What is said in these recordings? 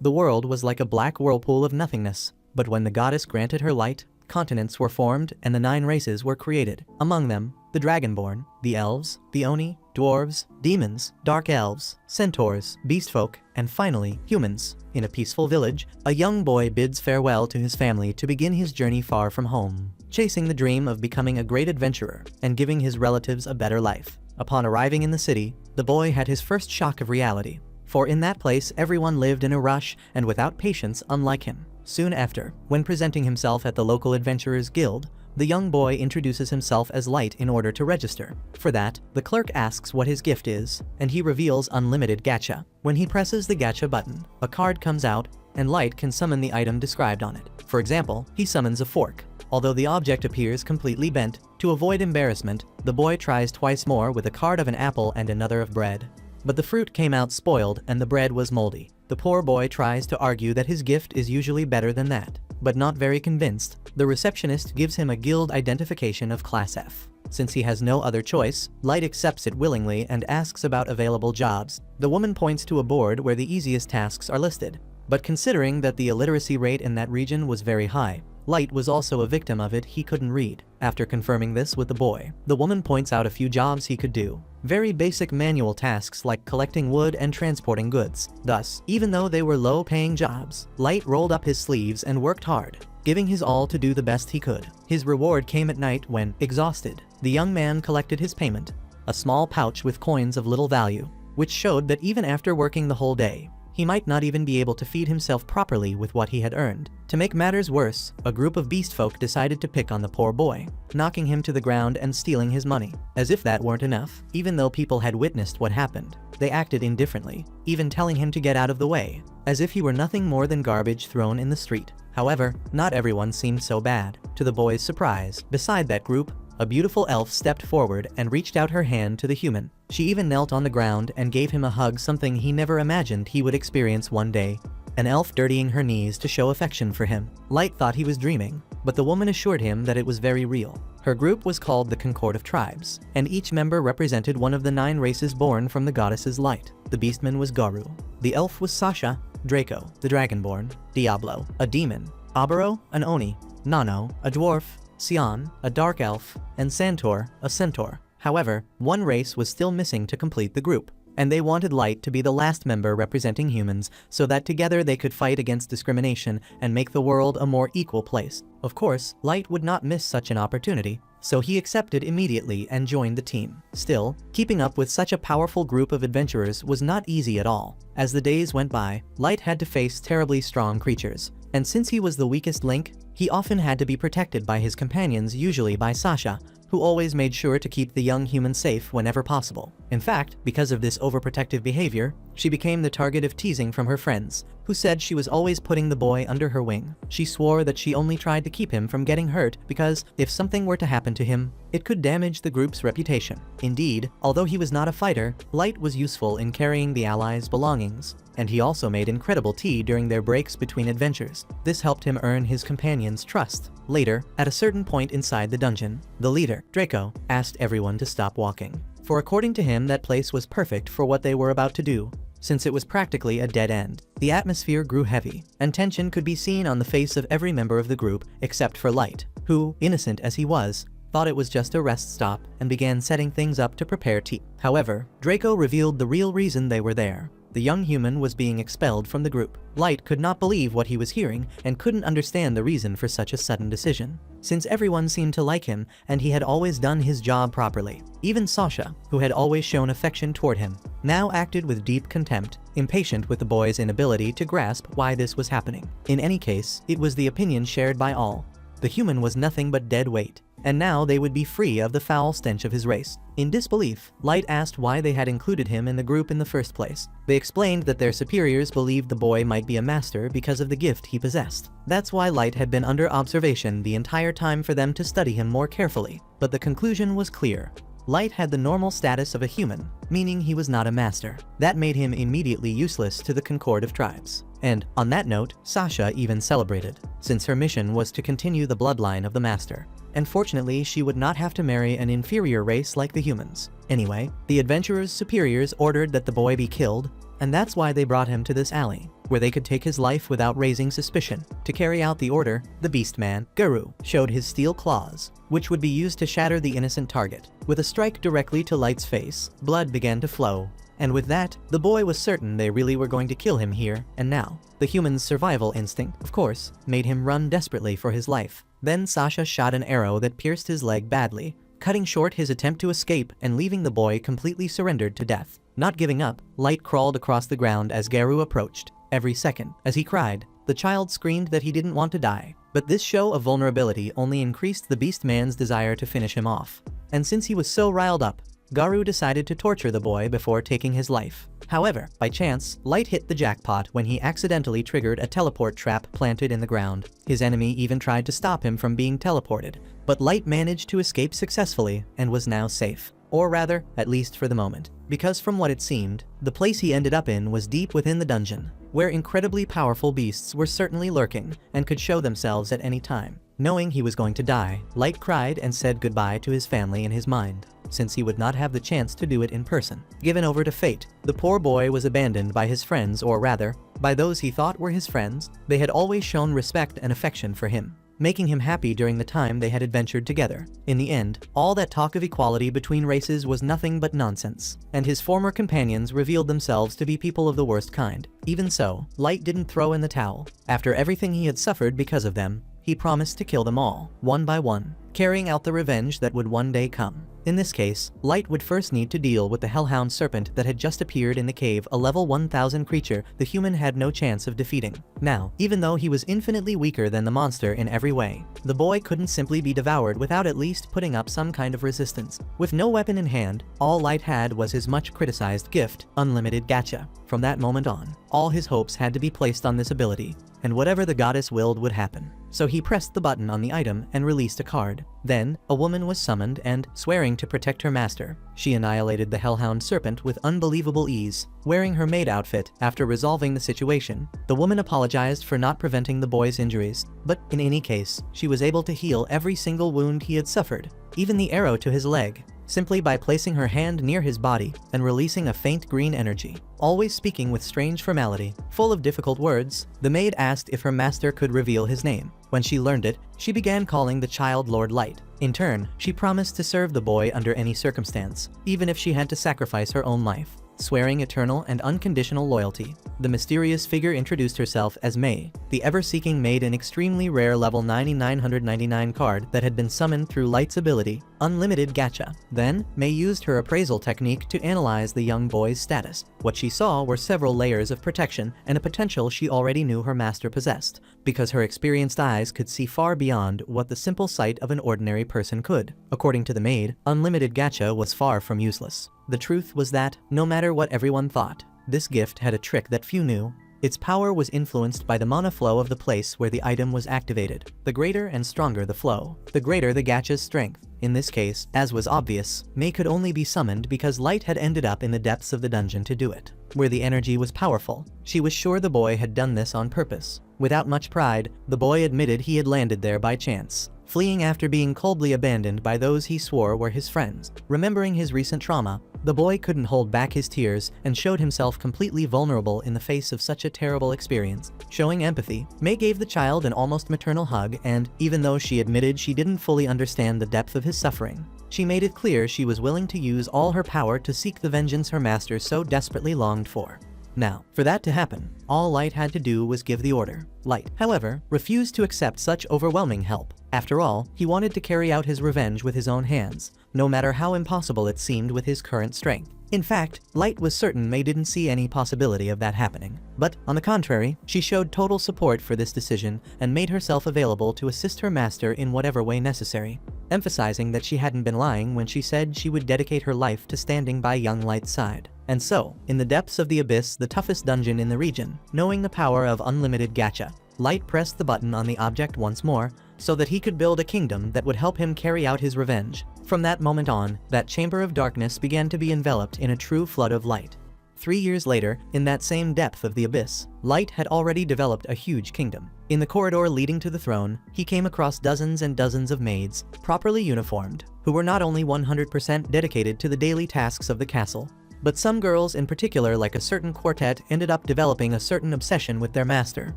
The world was like a black whirlpool of nothingness, but when the goddess granted her light, continents were formed and the 9 races were created. Among them, the Dragonborn, the Elves, the Oni, Dwarves, Demons, Dark Elves, Centaurs, Beastfolk, and finally, humans. In a peaceful village, a young boy bids farewell to his family to begin his journey far from home, chasing the dream of becoming a great adventurer and giving his relatives a better life. Upon arriving in the city, the boy had his first shock of reality, for in that place everyone lived in a rush and without patience unlike him. Soon after, when presenting himself at the local adventurers guild, the young boy introduces himself as Light in order to register. For that, the clerk asks what his gift is, and he reveals unlimited gacha. When he presses the gacha button, a card comes out, and Light can summon the item described on it. For example, he summons a fork. Although the object appears completely bent, to avoid embarrassment, the boy tries twice more with a card of an apple and another of bread. But the fruit came out spoiled and the bread was moldy. The poor boy tries to argue that his gift is usually better than that, but not very convinced, the receptionist gives him a guild identification of Class F. Since he has no other choice, Light accepts it willingly and asks about available jobs. The woman points to a board where the easiest tasks are listed. But considering that the illiteracy rate in that region was very high, Light was also a victim of it. He couldn't read. After confirming this with the boy, the woman points out a few jobs he could do. Very basic manual tasks like collecting wood and transporting goods. Thus, even though they were low-paying jobs, Light rolled up his sleeves and worked hard, giving his all to do the best he could. His reward came at night when, exhausted, the young man collected his payment, a small pouch with coins of little value, which showed that even after working the whole day, he might not even be able to feed himself properly with what he had earned. To make matters worse, a group of beastfolk decided to pick on the poor boy, knocking him to the ground and stealing his money. As if that weren't enough, even though people had witnessed what happened, they acted indifferently, even telling him to get out of the way, as if he were nothing more than garbage thrown in the street. However, not everyone seemed so bad. To the boy's surprise, beside that group, a beautiful elf stepped forward and reached out her hand to the human. She even knelt on the ground and gave him a hug, something he never imagined he would experience one day. An elf dirtying her knees to show affection for him. Light thought he was dreaming, but the woman assured him that it was very real. Her group was called the Concord of Tribes, and each member represented one of the 9 races born from the goddess's light. The beastman was Garu. The elf was Sasha, Draco, the dragonborn, Diablo, a demon, Abaro, an Oni, Nano, a dwarf, Sion, a dark elf, and Santor, a centaur. However, one race was still missing to complete the group, and they wanted Light to be the last member representing humans so that together they could fight against discrimination and make the world a more equal place. Of course, Light would not miss such an opportunity, so he accepted immediately and joined the team. Still, keeping up with such a powerful group of adventurers was not easy at all. As the days went by, Light had to face terribly strong creatures, and since he was the weakest link, he often had to be protected by his companions, usually by Sasha, who always made sure to keep the young human safe whenever possible. In fact, because of this overprotective behavior, she became the target of teasing from her friends, who said she was always putting the boy under her wing. She swore that she only tried to keep him from getting hurt because, if something were to happen to him, it could damage the group's reputation. Indeed, although he was not a fighter, Light was useful in carrying the allies' belongings, and he also made incredible tea during their breaks between adventures. This helped him earn his companions' trust. Later, at a certain point inside the dungeon, the leader, Draco, asked everyone to stop walking, for according to him that place was perfect for what they were about to do, since it was practically a dead end. The atmosphere grew heavy, and tension could be seen on the face of every member of the group except for Light, who, innocent as he was, thought it was just a rest stop and began setting things up to prepare tea. However, Draco revealed the real reason they were there. The young human was being expelled from the group. Light could not believe what he was hearing and couldn't understand the reason for such a sudden decision, since everyone seemed to like him and he had always done his job properly. Even Sasha, who had always shown affection toward him, now acted with deep contempt, impatient with the boy's inability to grasp why this was happening. In any case, it was the opinion shared by all. The human was nothing but dead weight, and now they would be free of the foul stench of his race. In disbelief, Light asked why they had included him in the group in the first place. They explained that their superiors believed the boy might be a master because of the gift he possessed. That's why Light had been under observation the entire time for them to study him more carefully. But the conclusion was clear. Light had the normal status of a human, meaning he was not a master. That made him immediately useless to the Concord of Tribes. And, on that note, Sasha even celebrated, since her mission was to continue the bloodline of the master. And fortunately, she would not have to marry an inferior race like the humans. Anyway, the adventurers' superiors ordered that the boy be killed, And that's why they brought him to this alley, where they could take his life without raising suspicion. To carry out the order, the Beastman, Guru, showed his steel claws, which would be used to shatter the innocent target. With a strike directly to Light's face, blood began to flow. And with that, the boy was certain they really were going to kill him here and now. The human's survival instinct, of course, made him run desperately for his life. Then Sasha shot an arrow that pierced his leg badly, cutting short his attempt to escape and leaving the boy completely surrendered to death. Not giving up, Light crawled across the ground as Guru approached. Every second, as he cried, the child screamed that he didn't want to die. But this show of vulnerability only increased the Beastman's desire to finish him off. And since he was so riled up, Guru decided to torture the boy before taking his life. However, by chance, Light hit the jackpot when he accidentally triggered a teleport trap planted in the ground. His enemy even tried to stop him from being teleported, but Light managed to escape successfully and was now safe. Or rather, at least for the moment. Because from what it seemed, the place he ended up in was deep within the dungeon, where incredibly powerful beasts were certainly lurking and could show themselves at any time. Knowing he was going to die, Light cried and said goodbye to his family in his mind, since he would not have the chance to do it in person. Given over to fate, the poor boy was abandoned by his friends, or rather, by those he thought were his friends. They had always shown respect and affection for him, making him happy during the time they had adventured together. In the end, all that talk of equality between races was nothing but nonsense, and his former companions revealed themselves to be people of the worst kind. Even so, Light didn't throw in the towel. After everything he had suffered because of them, he promised to kill them all, one by one, carrying out the revenge that would one day come. In this case, Light would first need to deal with the Hellhound Serpent that had just appeared in the cave, a level 1000 creature the human had no chance of defeating. Now, even though he was infinitely weaker than the monster in every way, the boy couldn't simply be devoured without at least putting up some kind of resistance. With no weapon in hand, all Light had was his much criticized gift, Unlimited Gacha. From that moment on, all his hopes had to be placed on this ability, and whatever the goddess willed would happen. So he pressed the button on the item and released a card. Then, a woman was summoned and, swearing to protect her master, she annihilated the Hellhound Serpent with unbelievable ease. Wearing her maid outfit after resolving the situation, the woman apologized for not preventing the boy's injuries, but in any case, she was able to heal every single wound he had suffered, even the arrow to his leg, simply by placing her hand near his body and releasing a faint green energy. Always speaking with strange formality, full of difficult words, the maid asked if her master could reveal his name. When she learned it, she began calling the child Lord Light. In turn, she promised to serve the boy under any circumstance, even if she had to sacrifice her own life. Swearing eternal and unconditional loyalty, the mysterious figure introduced herself as May, the ever-seeking maid, an extremely rare level 9999 card that had been summoned through Light's ability, Unlimited Gacha. Then, May used her appraisal technique to analyze the young boy's status. What she saw were several layers of protection and a potential she already knew her master possessed, because her experienced eyes could see far beyond what the simple sight of an ordinary person could. According to the maid, Unlimited Gacha was far from useless. The truth was that, no matter what everyone thought, this gift had a trick that few knew. Its power was influenced by the mana flow of the place where the item was activated. The greater and stronger the flow, the greater the gacha's strength. In this case, as was obvious, May could only be summoned because Light had ended up in the depths of the dungeon to do it, where the energy was powerful. She was sure the boy had done this on purpose. Without much pride, the boy admitted he had landed there by chance, fleeing after being coldly abandoned by those he swore were his friends. Remembering his recent trauma, the boy couldn't hold back his tears and showed himself completely vulnerable in the face of such a terrible experience. Showing empathy, May gave the child an almost maternal hug and, even though she admitted she didn't fully understand the depth of his suffering, she made it clear she was willing to use all her power to seek the vengeance her master so desperately longed for. Now, for that to happen, all Light had to do was give the order. Light, however, refused to accept such overwhelming help. After all, he wanted to carry out his revenge with his own hands, no matter how impossible it seemed with his current strength. In fact, Light was certain May didn't see any possibility of that happening. But, on the contrary, she showed total support for this decision and made herself available to assist her master in whatever way necessary, emphasizing that she hadn't been lying when she said she would dedicate her life to standing by young Light's side. And so, in the depths of the abyss, the toughest dungeon in the region, knowing the power of Unlimited Gacha, Light pressed the button on the object once more, so that he could build a kingdom that would help him carry out his revenge. From that moment on, that chamber of darkness began to be enveloped in a true flood of light. 3 years later, in that same depth of the abyss, Light had already developed a huge kingdom. In the corridor leading to the throne, he came across dozens and dozens of maids, properly uniformed, who were not only 100% dedicated to the daily tasks of the castle, but some girls in particular, like a certain quartet, ended up developing a certain obsession with their master,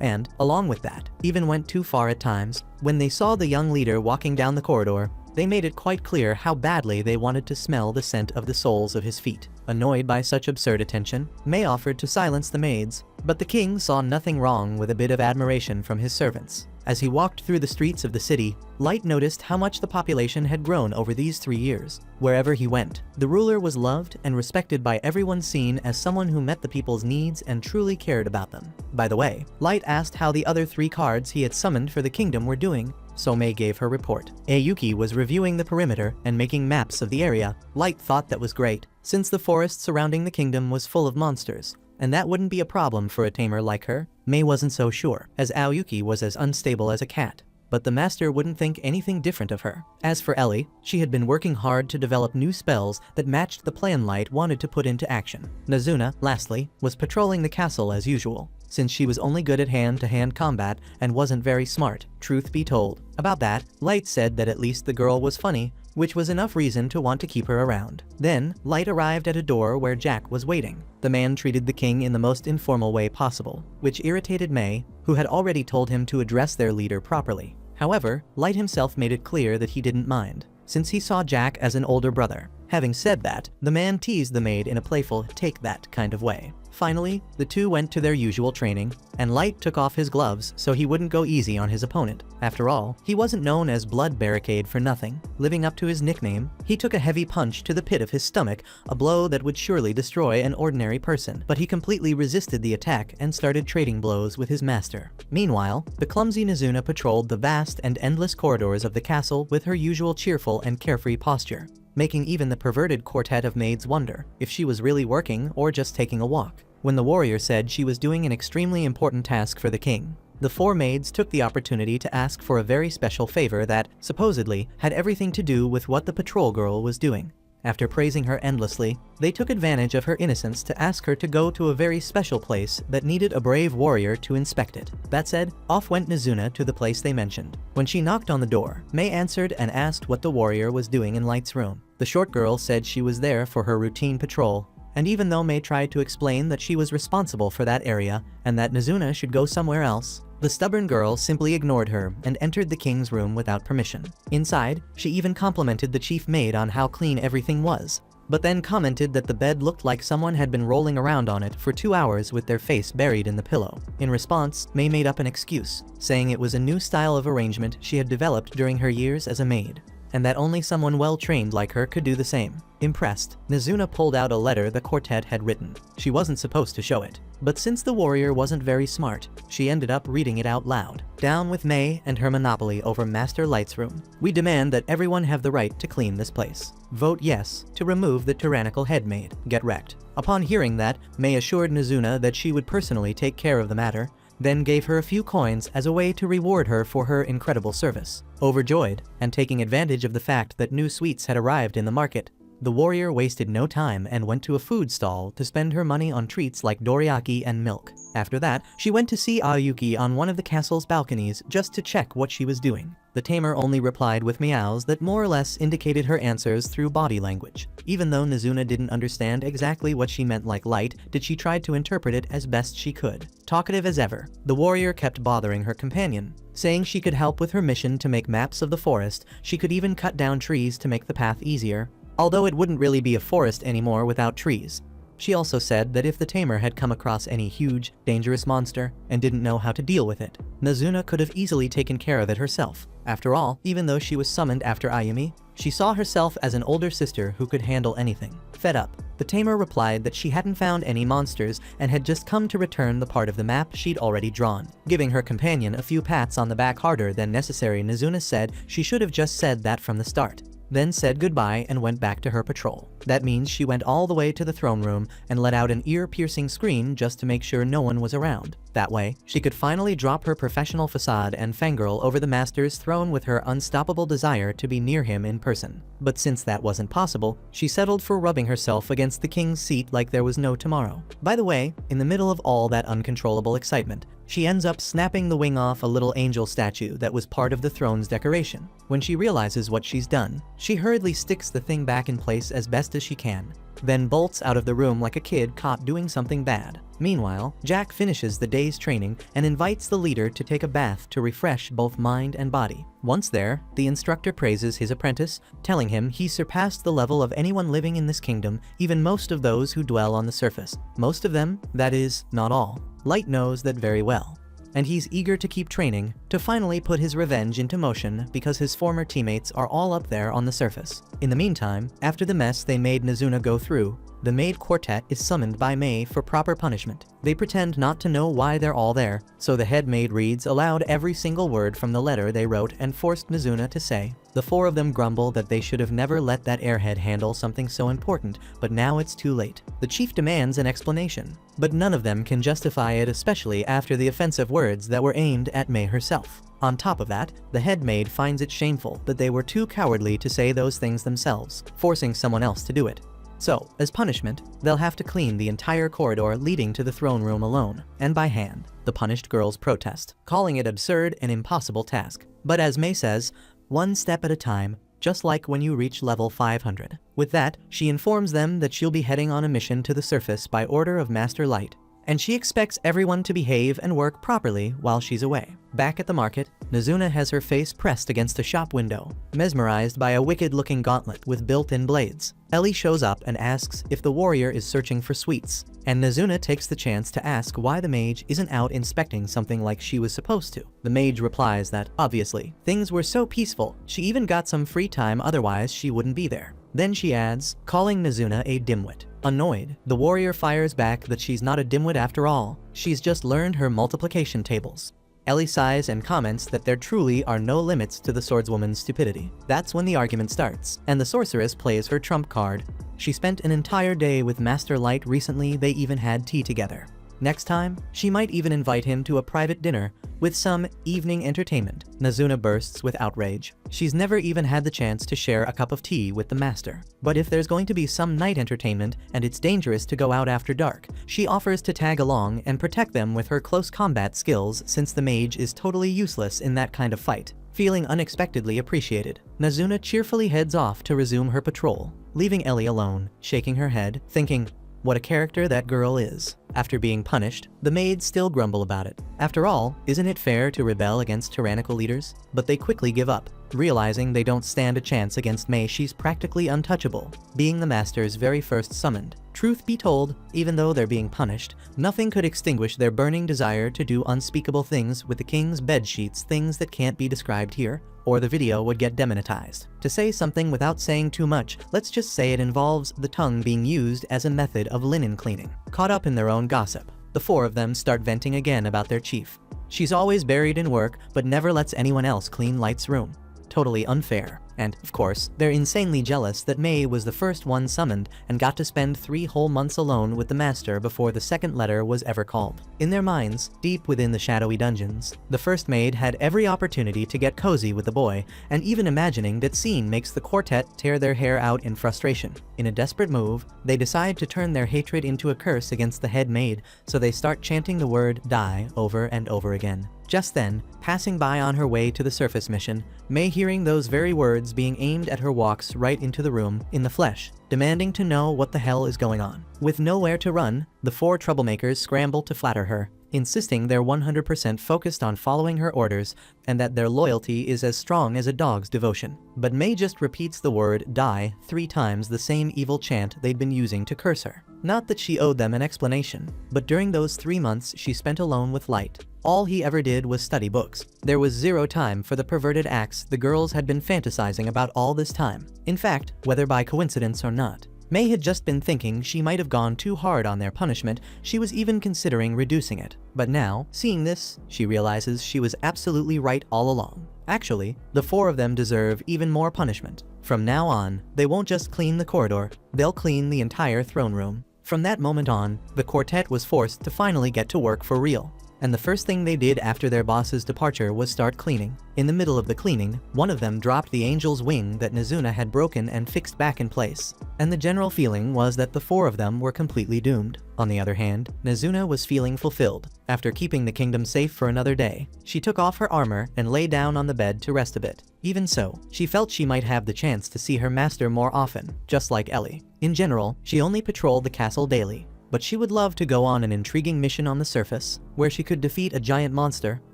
and, along with that, even went too far at times. When they saw the young leader walking down the corridor, they made it quite clear how badly they wanted to smell the scent of the soles of his feet. Annoyed by such absurd attention, May offered to silence the maids, but the king saw nothing wrong with a bit of admiration from his servants. As he walked through the streets of the city, Light noticed how much the population had grown over these 3 years. Wherever he went, the ruler was loved and respected by everyone, seen as someone who met the people's needs and truly cared about them. By the way, Light asked how the other 3 cards he had summoned for the kingdom were doing, so May gave her report. Ayuki was reviewing the perimeter and making maps of the area. Light thought that was great, since the forest surrounding the kingdom was full of monsters, and that wouldn't be a problem for a tamer like her. May wasn't so sure, as Aoyuki was as unstable as a cat, but the master wouldn't think anything different of her. As for Ellie, she had been working hard to develop new spells that matched the plan Light wanted to put into action. Nazuna, lastly, was patrolling the castle as usual, since she was only good at hand-to-hand combat and wasn't very smart. Truth be told, about that, Light said that at least the girl was funny, which was enough reason to want to keep her around. Then, Light arrived at a door where Jack was waiting. The man treated the king in the most informal way possible, which irritated May, who had already told him to address their leader properly. However, Light himself made it clear that he didn't mind, since he saw Jack as an older brother. Having said that, the man teased the maid in a playful, take that kind of way. Finally, the two went to their usual training, and Light took off his gloves so he wouldn't go easy on his opponent. After all, he wasn't known as Blood Barricade for nothing. Living up to his nickname, he took a heavy punch to the pit of his stomach, a blow that would surely destroy an ordinary person. But he completely resisted the attack and started trading blows with his master. Meanwhile, the clumsy Nazuna patrolled the vast and endless corridors of the castle with her usual cheerful and carefree posture, making even the perverted quartet of maids wonder if she was really working or just taking a walk. When the warrior said she was doing an extremely important task for the king, the 4 maids took the opportunity to ask for a very special favor that, supposedly, had everything to do with what the patrol girl was doing. After praising her endlessly, they took advantage of her innocence to ask her to go to a very special place that needed a brave warrior to inspect it. That said, off went Nazuna to the place they mentioned. When she knocked on the door, May answered and asked what the warrior was doing in Light's room. The short girl said she was there for her routine patrol, and even though May tried to explain that she was responsible for that area and that Nazuna should go somewhere else, the stubborn girl simply ignored her and entered the king's room without permission. Inside, she even complimented the chief maid on how clean everything was, but then commented that the bed looked like someone had been rolling around on it for 2 hours with their face buried in the pillow. In response, May made up an excuse, saying it was a new style of arrangement she had developed during her years as a maid, and that only someone well-trained like her could do the same. Impressed, Nazuna pulled out a letter the quartet had written. She wasn't supposed to show it, but since the warrior wasn't very smart, she ended up reading it out loud. Down with May and her monopoly over Master Light's room. We demand that everyone have the right to clean this place. Vote yes to remove the tyrannical headmaid. Get wrecked. Upon hearing that, May assured Nazuna that she would personally take care of the matter, then gave her a few coins as a way to reward her for her incredible service. Overjoyed, and taking advantage of the fact that new sweets had arrived in the market, the warrior wasted no time and went to a food stall to spend her money on treats like dorayaki and milk. After that, she went to see Aoyuki on one of the castle's balconies just to check what she was doing. The tamer only replied with meows that more or less indicated her answers through body language. Even though Nazuna didn't understand exactly what she meant like Light, did she try to interpret it as best she could. Talkative as ever, the warrior kept bothering her companion, saying she could help with her mission to make maps of the forest. She could even cut down trees to make the path easier, although it wouldn't really be a forest anymore without trees. She also said that if the tamer had come across any huge, dangerous monster and didn't know how to deal with it, Nazuna could have easily taken care of it herself. After all, even though she was summoned after Ayumi, she saw herself as an older sister who could handle anything. Fed up, the tamer replied that she hadn't found any monsters and had just come to return the part of the map she'd already drawn. Giving her companion a few pats on the back harder than necessary, Nazuna said she should have just said that from the start, then said goodbye and went back to her patrol. That means she went all the way to the throne room and let out an ear-piercing scream just to make sure no one was around. That way, she could finally drop her professional facade and fangirl over the master's throne with her unstoppable desire to be near him in person. But since that wasn't possible, she settled for rubbing herself against the king's seat like there was no tomorrow. By the way, in the middle of all that uncontrollable excitement, she ends up snapping the wing off a little angel statue that was part of the throne's decoration. When she realizes what she's done, she hurriedly sticks the thing back in place as best as she can, then bolts out of the room like a kid caught doing something bad. Meanwhile, Jack finishes the day's training and invites the leader to take a bath to refresh both mind and body. Once there, the instructor praises his apprentice, telling him he surpassed the level of anyone living in this kingdom, even most of those who dwell on the surface. Most of them, that is, not all. Light knows that very well, and he's eager to keep training, to finally put his revenge into motion because his former teammates are all up there on the surface. In the meantime, after the mess they made Nazuna go through, the maid quartet is summoned by Mei for proper punishment. They pretend not to know why they're all there, so the head maid reads aloud every single word from the letter they wrote and forced Nazuna to say. The four of them grumble that they should have never let that airhead handle something so important, but now it's too late. The chief demands an explanation, but none of them can justify it, especially after the offensive words that were aimed at Mei herself. On top of that, the head maid finds it shameful that they were too cowardly to say those things themselves, forcing someone else to do it. So, as punishment, they'll have to clean the entire corridor leading to the throne room alone, and by hand. The punished girls protest, calling it absurd and impossible task. But as Mei says, one step at a time, just like when you reach level 500. With that, she informs them that she'll be heading on a mission to the surface by order of Master Light, and she expects everyone to behave and work properly while she's away. Back at the market, Nazuna has her face pressed against a shop window, mesmerized by a wicked-looking gauntlet with built-in blades. Ellie shows up and asks if the warrior is searching for sweets, and Nazuna takes the chance to ask why the mage isn't out inspecting something like she was supposed to. The mage replies that, obviously, things were so peaceful, she even got some free time, otherwise she wouldn't be there. Then she adds, calling Nazuna a dimwit. Annoyed, the warrior fires back that she's not a dimwit after all, she's just learned her multiplication tables. Ellie sighs and comments that there truly are no limits to the swordswoman's stupidity. That's when the argument starts, and the sorceress plays her trump card. She spent an entire day with Master Light recently, they even had tea together. Next time, she might even invite him to a private dinner with some evening entertainment. Nazuna bursts with outrage. She's never even had the chance to share a cup of tea with the master. But if there's going to be some night entertainment and it's dangerous to go out after dark, she offers to tag along and protect them with her close combat skills, since the mage is totally useless in that kind of fight. Feeling unexpectedly appreciated, Nazuna cheerfully heads off to resume her patrol, leaving Ellie alone, shaking her head, thinking, what a character that girl is. After being punished, the maids still grumble about it. After all, isn't it fair to rebel against tyrannical leaders? But they quickly give up, realizing they don't stand a chance against Mei. She's practically untouchable, being the master's very first summoned. Truth be told, even though they're being punished, nothing could extinguish their burning desire to do unspeakable things with the king's bedsheets, things that can't be described here, or the video would get demonetized. To say something without saying too much, let's just say it involves the tongue being used as a method of linen cleaning. Caught up in their own gossip, the four of them start venting again about their chief. She's always buried in work, but never lets anyone else clean Light's room. Totally unfair. And, of course, they're insanely jealous that Mei was the first one summoned and got to spend 3 whole months alone with the master before the second letter was ever called. In their minds, deep within the shadowy dungeons, the first maid had every opportunity to get cozy with the boy, and even imagining that scene makes the quartet tear their hair out in frustration. In a desperate move, they decide to turn their hatred into a curse against the head maid, so they start chanting the word die over and over again. Just then, passing by on her way to the surface mission, Mei, hearing those very words being aimed at her, walks right into the room, in the flesh, demanding to know what the hell is going on. With nowhere to run, the 4 troublemakers scramble to flatter her, insisting they're 100% focused on following her orders and that their loyalty is as strong as a dog's devotion. But Mei just repeats the word die 3 times, the same evil chant they'd been using to curse her. Not that she owed them an explanation, but during those 3 months she spent alone with Light, all he ever did was study books. There was zero time for the perverted acts the girls had been fantasizing about all this time. In fact, whether by coincidence or not, Mei had just been thinking she might have gone too hard on their punishment. She was even considering reducing it. But now, seeing this, she realizes she was absolutely right all along. Actually, the 4 of them deserve even more punishment. From now on, they won't just clean the corridor, they'll clean the entire throne room. From that moment on, the quartet was forced to finally get to work for real. and the first thing they did after their boss's departure was start cleaning. In the middle of the cleaning, one of them dropped the angel's wing that Nazuna had broken and fixed back in place, and the general feeling was that the four of them were completely doomed. On the other hand, Nazuna was feeling fulfilled. After keeping the kingdom safe for another day, she took off her armor and lay down on the bed to rest a bit. Even so, she felt she might have the chance to see her master more often, just like Ellie. In general, she only patrolled the castle daily, but she would love to go on an intriguing mission on the surface, where she could defeat a giant monster,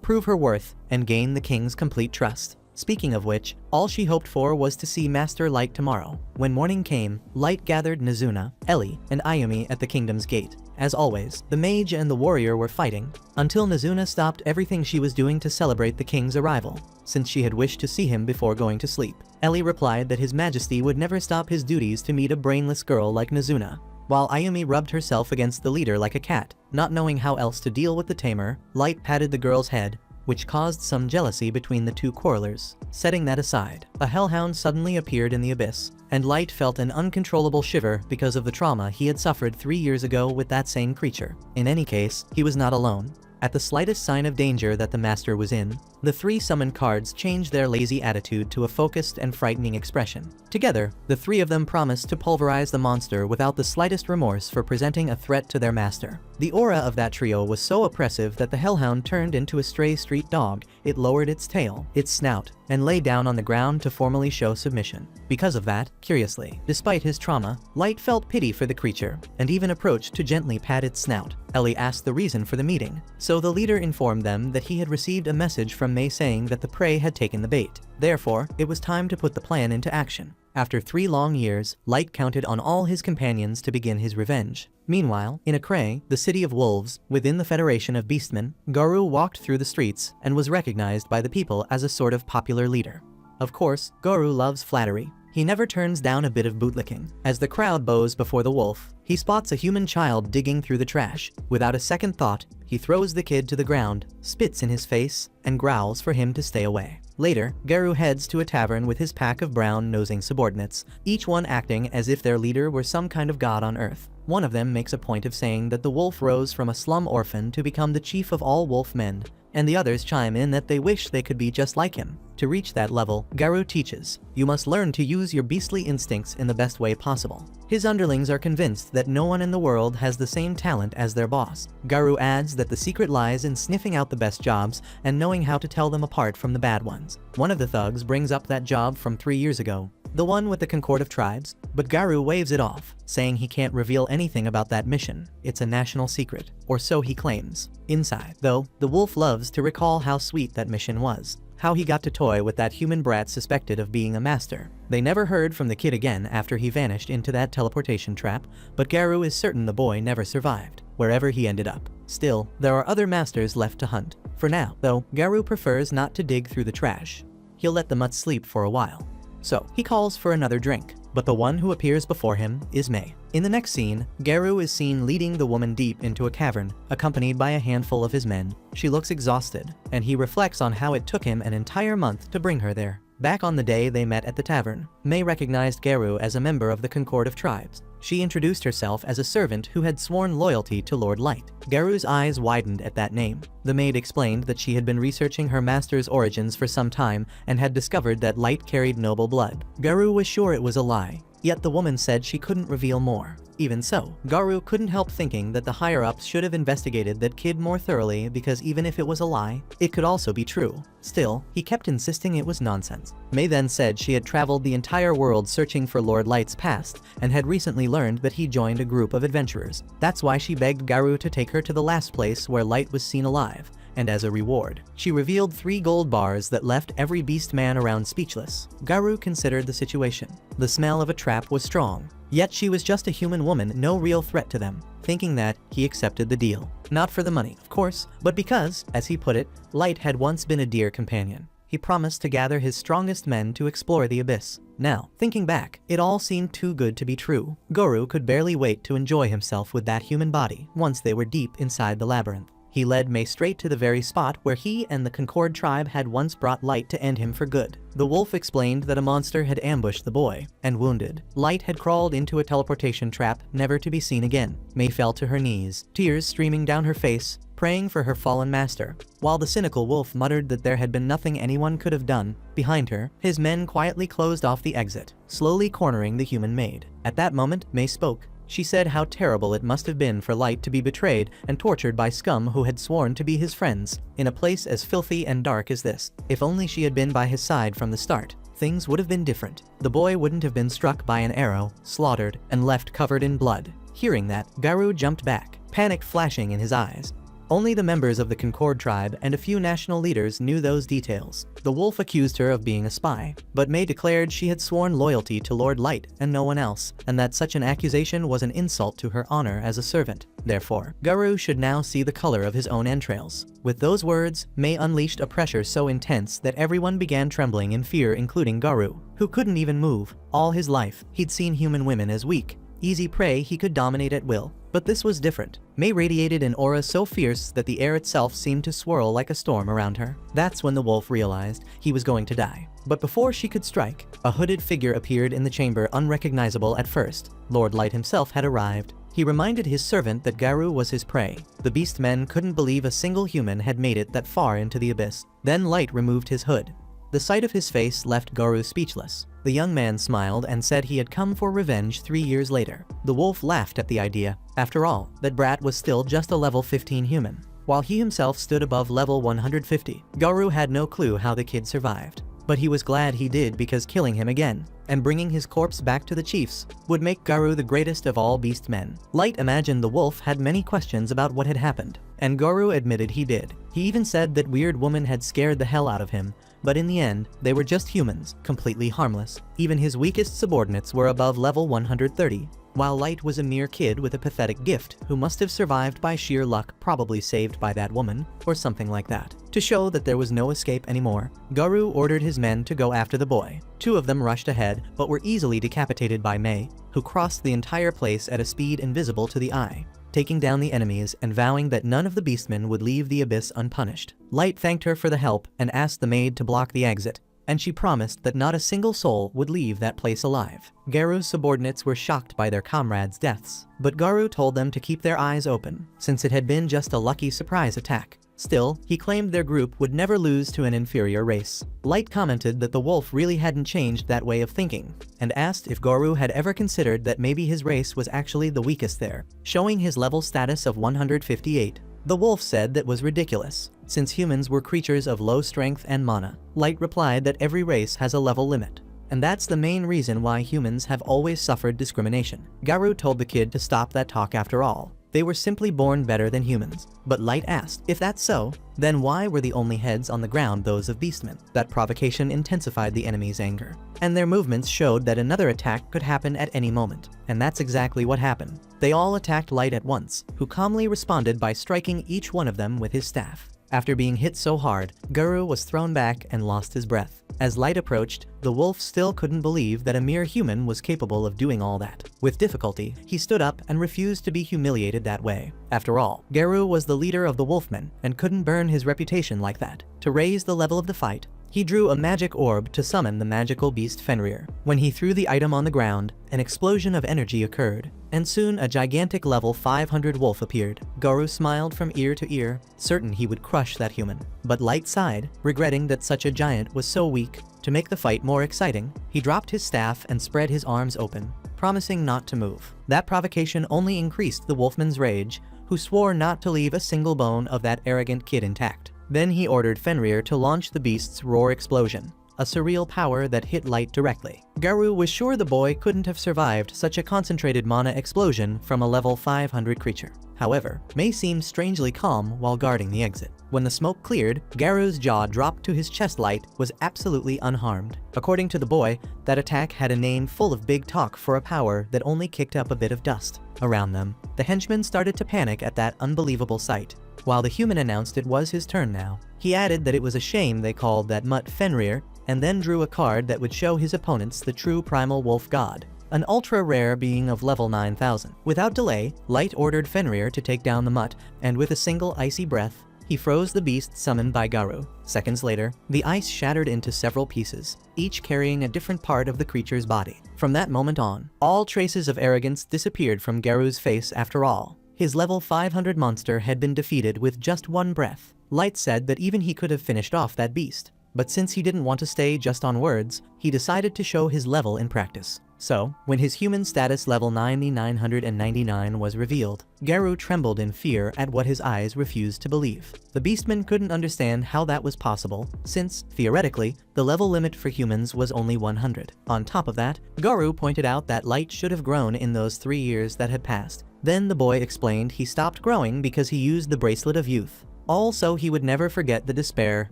prove her worth, and gain the king's complete trust. Speaking of which, all she hoped for was to see Master Light tomorrow. When morning came, Light gathered Nazuna, Ellie, and Ayumi at the kingdom's gate. As always, the mage and the warrior were fighting, until Nazuna stopped everything she was doing to celebrate the king's arrival, since she had wished to see him before going to sleep. Ellie replied that His Majesty would never stop his duties to meet a brainless girl like Nazuna, while Ayumi rubbed herself against the leader like a cat. Not knowing how else to deal with the tamer, Light patted the girl's head, which caused some jealousy between the two quarrelers. Setting that aside, a hellhound suddenly appeared in the abyss, and Light felt an uncontrollable shiver because of the trauma he had suffered 3 years ago with that same creature. In any case, he was not alone. At the slightest sign of danger that the master was in, the three summoned cards changed their lazy attitude to a focused and frightening expression. Together, the three of them promised to pulverize the monster without the slightest remorse for presenting a threat to their master. The aura of that trio was so oppressive that the hellhound turned into a stray street dog. It lowered its tail, its snout, and lay down on the ground to formally show submission. Because of that, curiously, despite his trauma, Light felt pity for the creature, and even approached to gently pat its snout. Ellie asked the reason for the meeting, so the leader informed them that he had received a message from May saying that the prey had taken the bait. Therefore, it was time to put the plan into action. After 3 long years, Light counted on all his companions to begin his revenge. Meanwhile, in Akray, the city of wolves, within the Federation of Beastmen, Garou walked through the streets and was recognized by the people as a sort of popular leader. Of course, Garou loves flattery. He never turns down a bit of bootlicking. As the crowd bows before the wolf, he spots a human child digging through the trash. Without a second thought, he throws the kid to the ground, spits in his face, and growls for him to stay away. Later, Garou heads to a tavern with his pack of brown-nosing subordinates, each one acting as if their leader were some kind of god on earth. One of them makes a point of saying that the wolf rose from a slum orphan to become the chief of all wolf men, and the others chime in that they wish they could be just like him. To reach that level, Garou teaches, you must learn to use your beastly instincts in the best way possible. His underlings are convinced that no one in the world has the same talent as their boss. Garou adds that the secret lies in sniffing out the best jobs and knowing how to tell them apart from the bad ones. One of the thugs brings up that job from 3 years ago, the one with the Concord of Tribes, but Garou waves it off, saying he can't reveal anything about that mission. It's a national secret, or so he claims. Inside, though, the wolf loves to recall how sweet that mission was, how he got to toy with that human brat suspected of being a master. They never heard from the kid again after he vanished into that teleportation trap, but Garou is certain the boy never survived, wherever he ended up. Still, there are other masters left to hunt. For now, though, Garou prefers not to dig through the trash. He'll let the mutts sleep for a while. So, he calls for another drink, but the one who appears before him is May. In the next scene, Garou is seen leading the woman deep into a cavern, accompanied by a handful of his men. She looks exhausted, and he reflects on how it took him an entire month to bring her there. Back on the day they met at the tavern, May recognized Garou as a member of the Concord of Tribes. She introduced herself as a servant who had sworn loyalty to Lord Light. Garou's eyes widened at that name. The maid explained that she had been researching her master's origins for some time and had discovered that Light carried noble blood. Garou was sure it was a lie, yet the woman said she couldn't reveal more. Even so, Garou couldn't help thinking that the higher-ups should have investigated that kid more thoroughly, because even if it was a lie, it could also be true. Still, he kept insisting it was nonsense. May then said she had traveled the entire world searching for Lord Light's past, and had recently learned that he joined a group of adventurers. That's why she begged Garou to take her to the last place where Light was seen alive, and as a reward, she revealed 3 gold bars that left every beast man around speechless. Garou considered the situation. The smell of a trap was strong, yet she was just a human woman, no real threat to them. Thinking that, he accepted the deal. Not for the money, of course, but because, as he put it, Light had once been a dear companion. He promised to gather his strongest men to explore the abyss. Now, thinking back, it all seemed too good to be true. Garou could barely wait to enjoy himself with that human body once they were deep inside the labyrinth. He led May straight to the very spot where he and the Concord tribe had once brought Light to end him for good. The wolf explained that a monster had ambushed the boy, and wounded, Light had crawled into a teleportation trap, never to be seen again. May fell to her knees, tears streaming down her face, praying for her fallen master, while the cynical wolf muttered that there had been nothing anyone could have done. Behind her, his men quietly closed off the exit, slowly cornering the human maid. At that moment, May spoke. She said how terrible it must have been for Light to be betrayed and tortured by scum who had sworn to be his friends, in a place as filthy and dark as this. If only she had been by his side from the start, things would have been different. The boy wouldn't have been struck by an arrow, slaughtered, and left covered in blood. Hearing that, Garou jumped back, panic flashing in his eyes. Only the members of the Concord tribe and a few national leaders knew those details. The wolf accused her of being a spy, but May declared she had sworn loyalty to Lord Light and no one else, and that such an accusation was an insult to her honor as a servant. Therefore, Garou should now see the color of his own entrails. With those words, May unleashed a pressure so intense that everyone began trembling in fear, including Garou, who couldn't even move. All his life, he'd seen human women as weak, easy prey he could dominate at will. But this was different. May radiated an aura so fierce that the air itself seemed to swirl like a storm around her. That's when the wolf realized he was going to die. But before she could strike, a hooded figure appeared in the chamber, unrecognizable at first. Lord Light himself had arrived. He reminded his servant that Garou was his prey. The beast men couldn't believe a single human had made it that far into the abyss. Then Light removed his hood. The sight of his face left Garou speechless. The young man smiled and said he had come for revenge 3 years later. The wolf laughed at the idea. After all, that brat was still just a level 15 human, while he himself stood above level 150. Garou had no clue how the kid survived, but he was glad he did, because killing him again and bringing his corpse back to the chiefs would make Garou the greatest of all beast men. Light imagined the wolf had many questions about what had happened, and Garou admitted he did. He even said that weird woman had scared the hell out of him, but in the end, they were just humans, completely harmless. Even his weakest subordinates were above level 130, while Light was a mere kid with a pathetic gift who must have survived by sheer luck, probably saved by that woman, or something like that. To show that there was no escape anymore, Garou ordered his men to go after the boy. 2 of them rushed ahead, but were easily decapitated by May, who crossed the entire place at a speed invisible to the eye, taking down the enemies and vowing that none of the beastmen would leave the abyss unpunished. Light thanked her for the help and asked the maid to block the exit, and she promised that not a single soul would leave that place alive. Garou's subordinates were shocked by their comrades' deaths, but Garou told them to keep their eyes open, since it had been just a lucky surprise attack. Still, he claimed their group would never lose to an inferior race. Light commented that the wolf really hadn't changed that way of thinking, and asked if Garou had ever considered that maybe his race was actually the weakest there, showing his level status of 158. The wolf said that was ridiculous, since humans were creatures of low strength and mana. Light replied that every race has a level limit, and that's the main reason why humans have always suffered discrimination. Garou told the kid to stop that talk. After all, they were simply born better than humans. But Light asked, if that's so, then why were the only heads on the ground those of beastmen? That provocation intensified the enemy's anger, and their movements showed that another attack could happen at any moment. And that's exactly what happened. They all attacked Light at once, who calmly responded by striking each one of them with his staff. After being hit so hard, Garou was thrown back and lost his breath. As Light approached, the wolf still couldn't believe that a mere human was capable of doing all that. With difficulty, he stood up and refused to be humiliated that way. After all, Garou was the leader of the wolfmen and couldn't burn his reputation like that. To raise the level of the fight, he drew a magic orb to summon the magical beast Fenrir. When he threw the item on the ground, an explosion of energy occurred, and soon a gigantic level 500 wolf appeared. Garou smiled from ear to ear, certain he would crush that human. But Light sighed, regretting that such a giant was so weak. To make the fight more exciting, he dropped his staff and spread his arms open, promising not to move. That provocation only increased the wolfman's rage, who swore not to leave a single bone of that arrogant kid intact. Then he ordered Fenrir to launch the beast's roar explosion, a surreal power that hit Light directly. Garou was sure the boy couldn't have survived such a concentrated mana explosion from a level 500 creature. However, May seemed strangely calm while guarding the exit. When the smoke cleared, Garou's jaw dropped to his chest. Light was absolutely unharmed. According to the boy, that attack had a name full of big talk for a power that only kicked up a bit of dust. Around them, the henchmen started to panic at that unbelievable sight. While the human announced it was his turn now, he added that it was a shame they called that mutt Fenrir, and then drew a card that would show his opponents the true primal wolf god, an ultra-rare being of level 9000. Without delay, Light ordered Fenrir to take down the mutt, and with a single icy breath, he froze the beast summoned by Garou. Seconds later, the ice shattered into several pieces, each carrying a different part of the creature's body. From that moment on, all traces of arrogance disappeared from Garou's face. After all, His level 500 monster had been defeated with just one breath. Light said that even he could have finished off that beast. But since he didn't want to stay just on words, he decided to show his level in practice. So, when his human status level 999 was revealed, Garou trembled in fear at what his eyes refused to believe. The beastman couldn't understand how that was possible, since, theoretically, the level limit for humans was only 100. On top of that, Garou pointed out that Light should have grown in those 3 years that had passed. Then the boy explained he stopped growing because he used the Bracelet of Youth. Also, he would never forget the despair,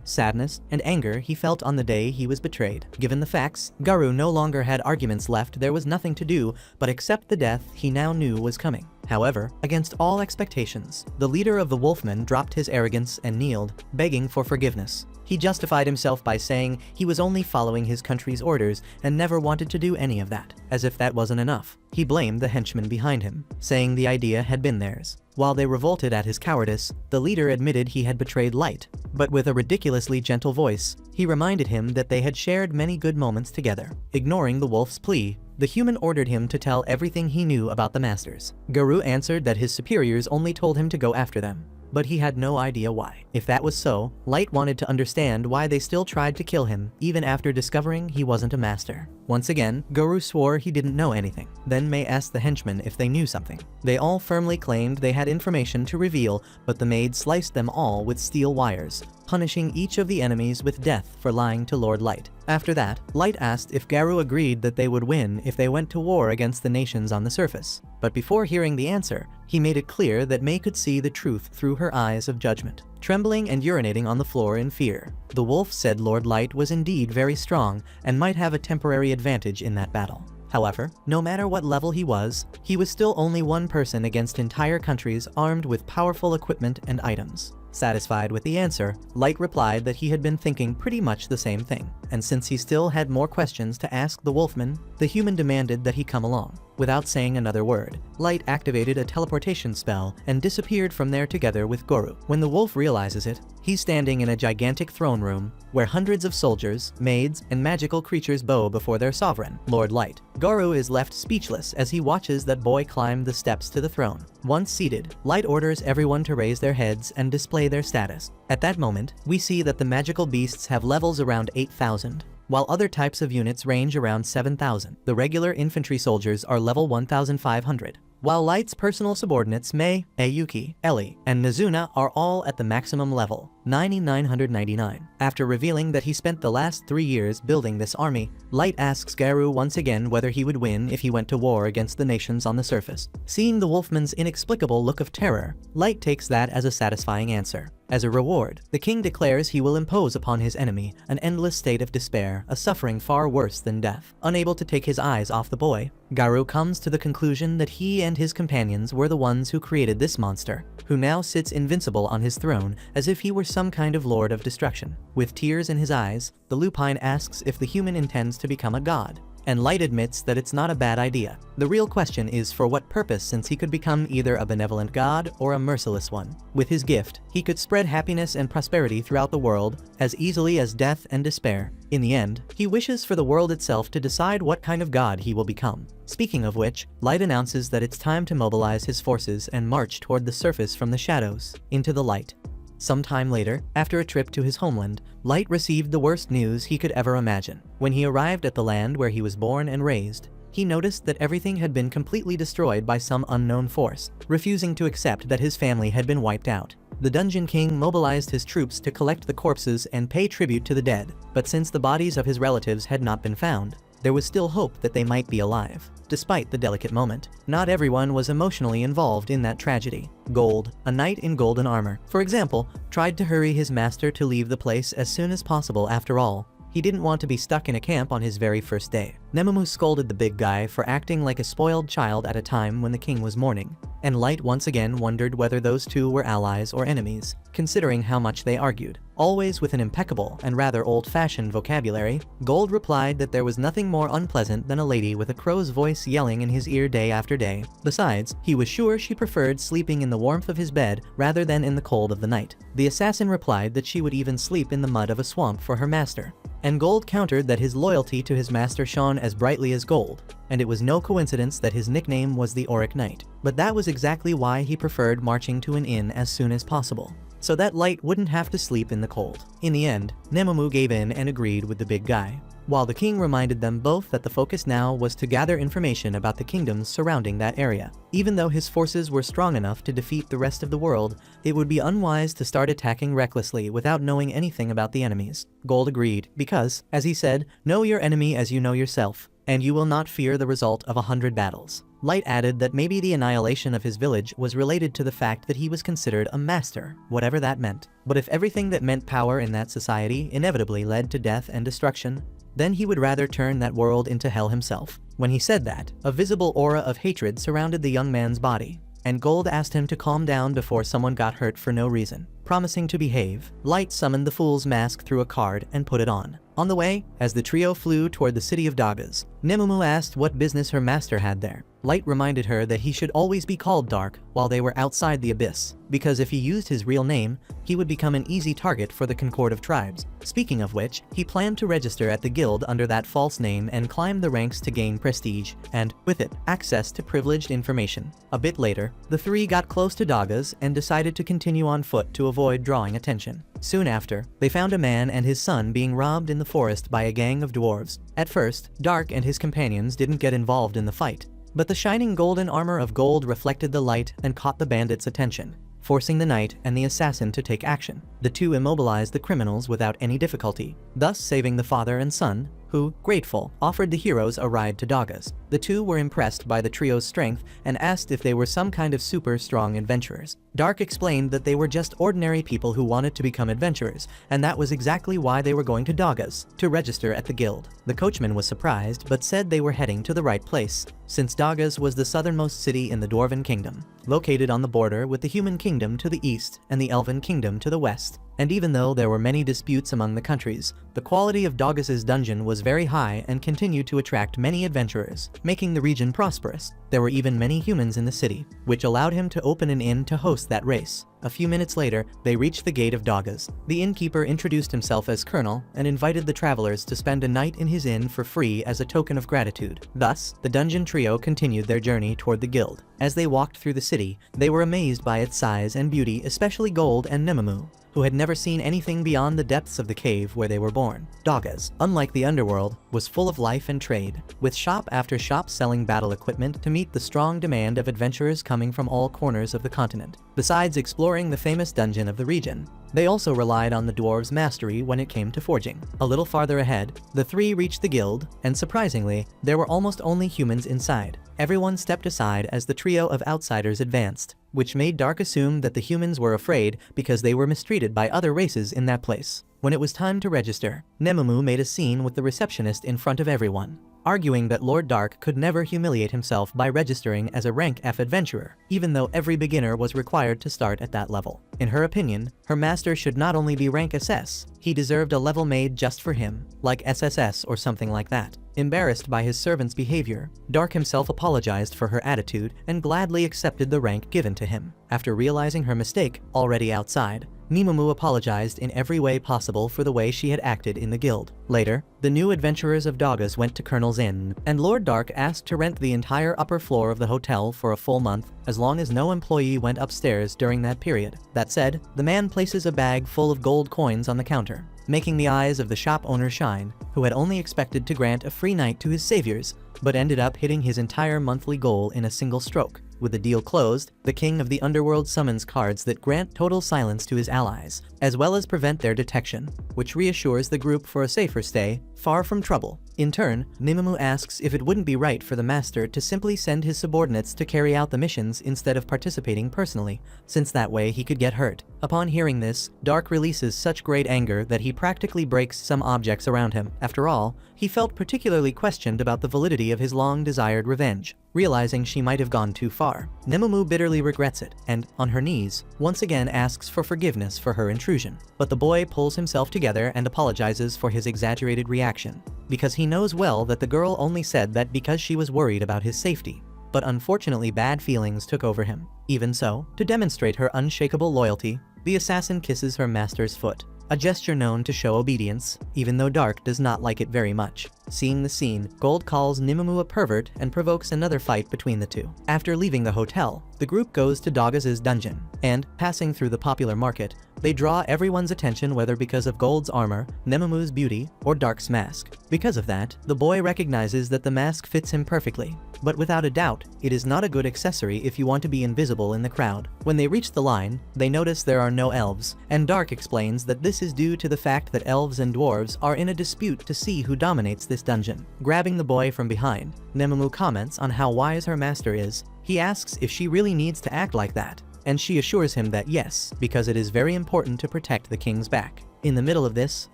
sadness, and anger he felt on the day he was betrayed. Given the facts, Garou no longer had arguments left. There was nothing to do but accept the death he now knew was coming. However, against all expectations, the leader of the Wolfmen dropped his arrogance and kneeled, begging for forgiveness. He justified himself by saying he was only following his country's orders and never wanted to do any of that. As if that wasn't enough, he blamed the henchmen behind him, saying the idea had been theirs. While they revolted at his cowardice, the leader admitted he had betrayed Light, but with a ridiculously gentle voice, he reminded him that they had shared many good moments together. Ignoring the wolf's plea, the human ordered him to tell everything he knew about the masters. Garou answered that his superiors only told him to go after them, but he had no idea why. If that was so, Light wanted to understand why they still tried to kill him, even after discovering he wasn't a master. Once again, Garou swore he didn't know anything. Then Mei asked the henchmen if they knew something. They all firmly claimed they had information to reveal, but the maid sliced them all with steel wires, punishing each of the enemies with death for lying to Lord Light. After that, Light asked if Garou agreed that they would win if they went to war against the nations on the surface. But before hearing the answer, he made it clear that Mei could see the truth through her eyes of judgment. Trembling and urinating on the floor in fear, the wolf said Lord Light was indeed very strong and might have a temporary advantage in that battle. However, no matter what level he was still only one person against entire countries armed with powerful equipment and items. Satisfied with the answer, Light replied that he had been thinking pretty much the same thing, and since he still had more questions to ask the wolfman, the human demanded that he come along. Without saying another word, Light activated a teleportation spell and disappeared from there together with Garou. When the wolf realizes it, he's standing in a gigantic throne room where hundreds of soldiers, maids, and magical creatures bow before their sovereign, Lord Light. Garou is left speechless as he watches that boy climb the steps to the throne. Once seated, Light orders everyone to raise their heads and display their status. At that moment, we see that the magical beasts have levels around 8,000. While other types of units range around 7,000. The regular infantry soldiers are level 1,500. While Light's personal subordinates Mei, Ayuki, Ellie, and Nazuna are all at the maximum level, 9,999. After revealing that he spent the last 3 years building this army, Light asks Garou once again whether he would win if he went to war against the nations on the surface. Seeing the wolfman's inexplicable look of terror, Light takes that as a satisfying answer. As a reward, the king declares he will impose upon his enemy an endless state of despair, a suffering far worse than death. Unable to take his eyes off the boy, Garou comes to the conclusion that he and his companions were the ones who created this monster, who now sits invincible on his throne as if he were some kind of lord of destruction. With tears in his eyes, the lupine asks if the human intends to become a god, and Light admits that it's not a bad idea. The real question is for what purpose, since he could become either a benevolent god or a merciless one. With his gift, he could spread happiness and prosperity throughout the world as easily as death and despair. In the end, he wishes for the world itself to decide what kind of god he will become. Speaking of which, Light announces that it's time to mobilize his forces and march toward the surface from the shadows into the light. Sometime later, after a trip to his homeland, Light received the worst news he could ever imagine. When he arrived at the land where he was born and raised, he noticed that everything had been completely destroyed by some unknown force, refusing to accept that his family had been wiped out. The Dungeon King mobilized his troops to collect the corpses and pay tribute to the dead, but since the bodies of his relatives had not been found, there was still hope that they might be alive. Despite the delicate moment, not everyone was emotionally involved in that tragedy. Gold, a knight in golden armor, for example, tried to hurry his master to leave the place as soon as possible. After all, he didn't want to be stuck in a camp on his very first day. Nemumu scolded the big guy for acting like a spoiled child at a time when the king was mourning, and Light once again wondered whether those two were allies or enemies, considering how much they argued. Always with an impeccable and rather old-fashioned vocabulary, Gold replied that there was nothing more unpleasant than a lady with a crow's voice yelling in his ear day after day. Besides, he was sure she preferred sleeping in the warmth of his bed rather than in the cold of the night. The assassin replied that she would even sleep in the mud of a swamp for her master, and Gold countered that his loyalty to his master shone as brightly as gold, and it was no coincidence that his nickname was the Auric Knight. But that was exactly why he preferred marching to an inn as soon as possible, so that Light wouldn't have to sleep in the cold. In the end, Nemumu gave in and agreed with the big guy, while the king reminded them both that the focus now was to gather information about the kingdoms surrounding that area. Even though his forces were strong enough to defeat the rest of the world, it would be unwise to start attacking recklessly without knowing anything about the enemies. Gold agreed, because, as he said, know your enemy as you know yourself, and you will not fear the result of 100 battles. Light added that maybe the annihilation of his village was related to the fact that he was considered a master, whatever that meant. But if everything that meant power in that society inevitably led to death and destruction, then he would rather turn that world into hell himself. When he said that, a visible aura of hatred surrounded the young man's body, and Gold asked him to calm down before someone got hurt for no reason. Promising to behave, Light summoned the Fool's Mask through a card and put it on. On the way, as the trio flew toward the city of Dagas, Nemumu asked what business her master had there. Light reminded her that he should always be called Dark while they were outside the abyss, because if he used his real name, he would become an easy target for the Concord of Tribes. Speaking of which, he planned to register at the guild under that false name and climb the ranks to gain prestige, and, with it, access to privileged information. A bit later, the three got close to Dagas and decided to continue on foot to avoid drawing attention. Soon after, they found a man and his son being robbed in the forest by a gang of dwarves. At first, Dark and his companions didn't get involved in the fight, but the shining golden armor of Gold reflected the light and caught the bandits' attention, forcing the knight and the assassin to take action. The two immobilized the criminals without any difficulty, thus saving the father and son, who, grateful, offered the heroes a ride to Dagas. The two were impressed by the trio's strength and asked if they were some kind of super strong adventurers. Dark explained that they were just ordinary people who wanted to become adventurers, and that was exactly why they were going to Dagas, to register at the guild. The coachman was surprised, but said they were heading to the right place, since Dagas was the southernmost city in the Dwarven Kingdom, located on the border with the Human Kingdom to the east and the Elven Kingdom to the west. And even though there were many disputes among the countries, the quality of Dagas's dungeon was very high and continued to attract many adventurers, making the region prosperous. There were even many humans in the city, which allowed him to open an inn to host that race. A few minutes later, they reached the gate of Dagas. The innkeeper introduced himself as Colonel and invited the travelers to spend a night in his inn for free as a token of gratitude. Thus, the dungeon trio continued their journey toward the guild. As they walked through the city, they were amazed by its size and beauty, especially Gold and Nemumu, who had never seen anything beyond the depths of the cave where they were born. Dagas, unlike the underworld, was full of life and trade, with shop after shop selling battle equipment to meet the strong demand of adventurers coming from all corners of the continent. Besides exploring the famous dungeon of the region, they also relied on the dwarves' mastery when it came to forging. A little farther ahead, the three reached the guild, and surprisingly, there were almost only humans inside. Everyone stepped aside as the trio of outsiders advanced, which made Dark assume that the humans were afraid because they were mistreated by other races in that place. When it was time to register, Nemumu made a scene with the receptionist in front of everyone, arguing that Lord Dark could never humiliate himself by registering as a rank F adventurer, even though every beginner was required to start at that level. In her opinion, her master should not only be rank SS, he deserved a level made just for him, like SSS or something like that. Embarrassed by his servant's behavior, Dark himself apologized for her attitude and gladly accepted the rank given to him. After realizing her mistake, already outside, Nemumu apologized in every way possible for the way she had acted in the guild. Later, the new adventurers of Dagas went to Colonel's Inn, and Lord Dark asked to rent the entire upper floor of the hotel for a full month, as long as no employee went upstairs during that period. That said, the man places a bag full of gold coins on the counter, making the eyes of the shop owner shine, who had only expected to grant a free night to his saviors, but ended up hitting his entire monthly goal in a single stroke. With the deal closed, the King of the Underworld summons cards that grant total silence to his allies, as well as prevent their detection, which reassures the group for a safer stay, far from trouble. In turn, Nemumu asks if it wouldn't be right for the master to simply send his subordinates to carry out the missions instead of participating personally, since that way he could get hurt. Upon hearing this, Dark releases such great anger that he practically breaks some objects around him. After all, he felt particularly questioned about the validity of his long-desired revenge. Realizing she might have gone too far, Nemumu bitterly regrets it and, on her knees, once again asks for forgiveness for her intrusion. But the boy pulls himself together and apologizes for his exaggerated reaction, because he knows well that the girl only said that because she was worried about his safety. But unfortunately, bad feelings took over him. Even so, to demonstrate her unshakable loyalty, the assassin kisses her master's foot, a gesture known to show obedience, even though Dark does not like it very much. Seeing the scene, Gold calls Nimumu a pervert and provokes another fight between the two. After leaving the hotel, the group goes to Dogaz's dungeon, and, passing through the popular market, they draw everyone's attention whether because of Gold's armor, Nemumu's beauty, or Dark's mask. Because of that, the boy recognizes that the mask fits him perfectly. But without a doubt, it is not a good accessory if you want to be invisible in the crowd. When they reach the line, they notice there are no elves, and Dark explains that this is due to the fact that elves and dwarves are in a dispute to see who dominates this dungeon. Grabbing the boy from behind, Nemumu comments on how wise her master is. He asks if she really needs to act like that, and she assures him that yes, because it is very important to protect the king's back. In the middle of this,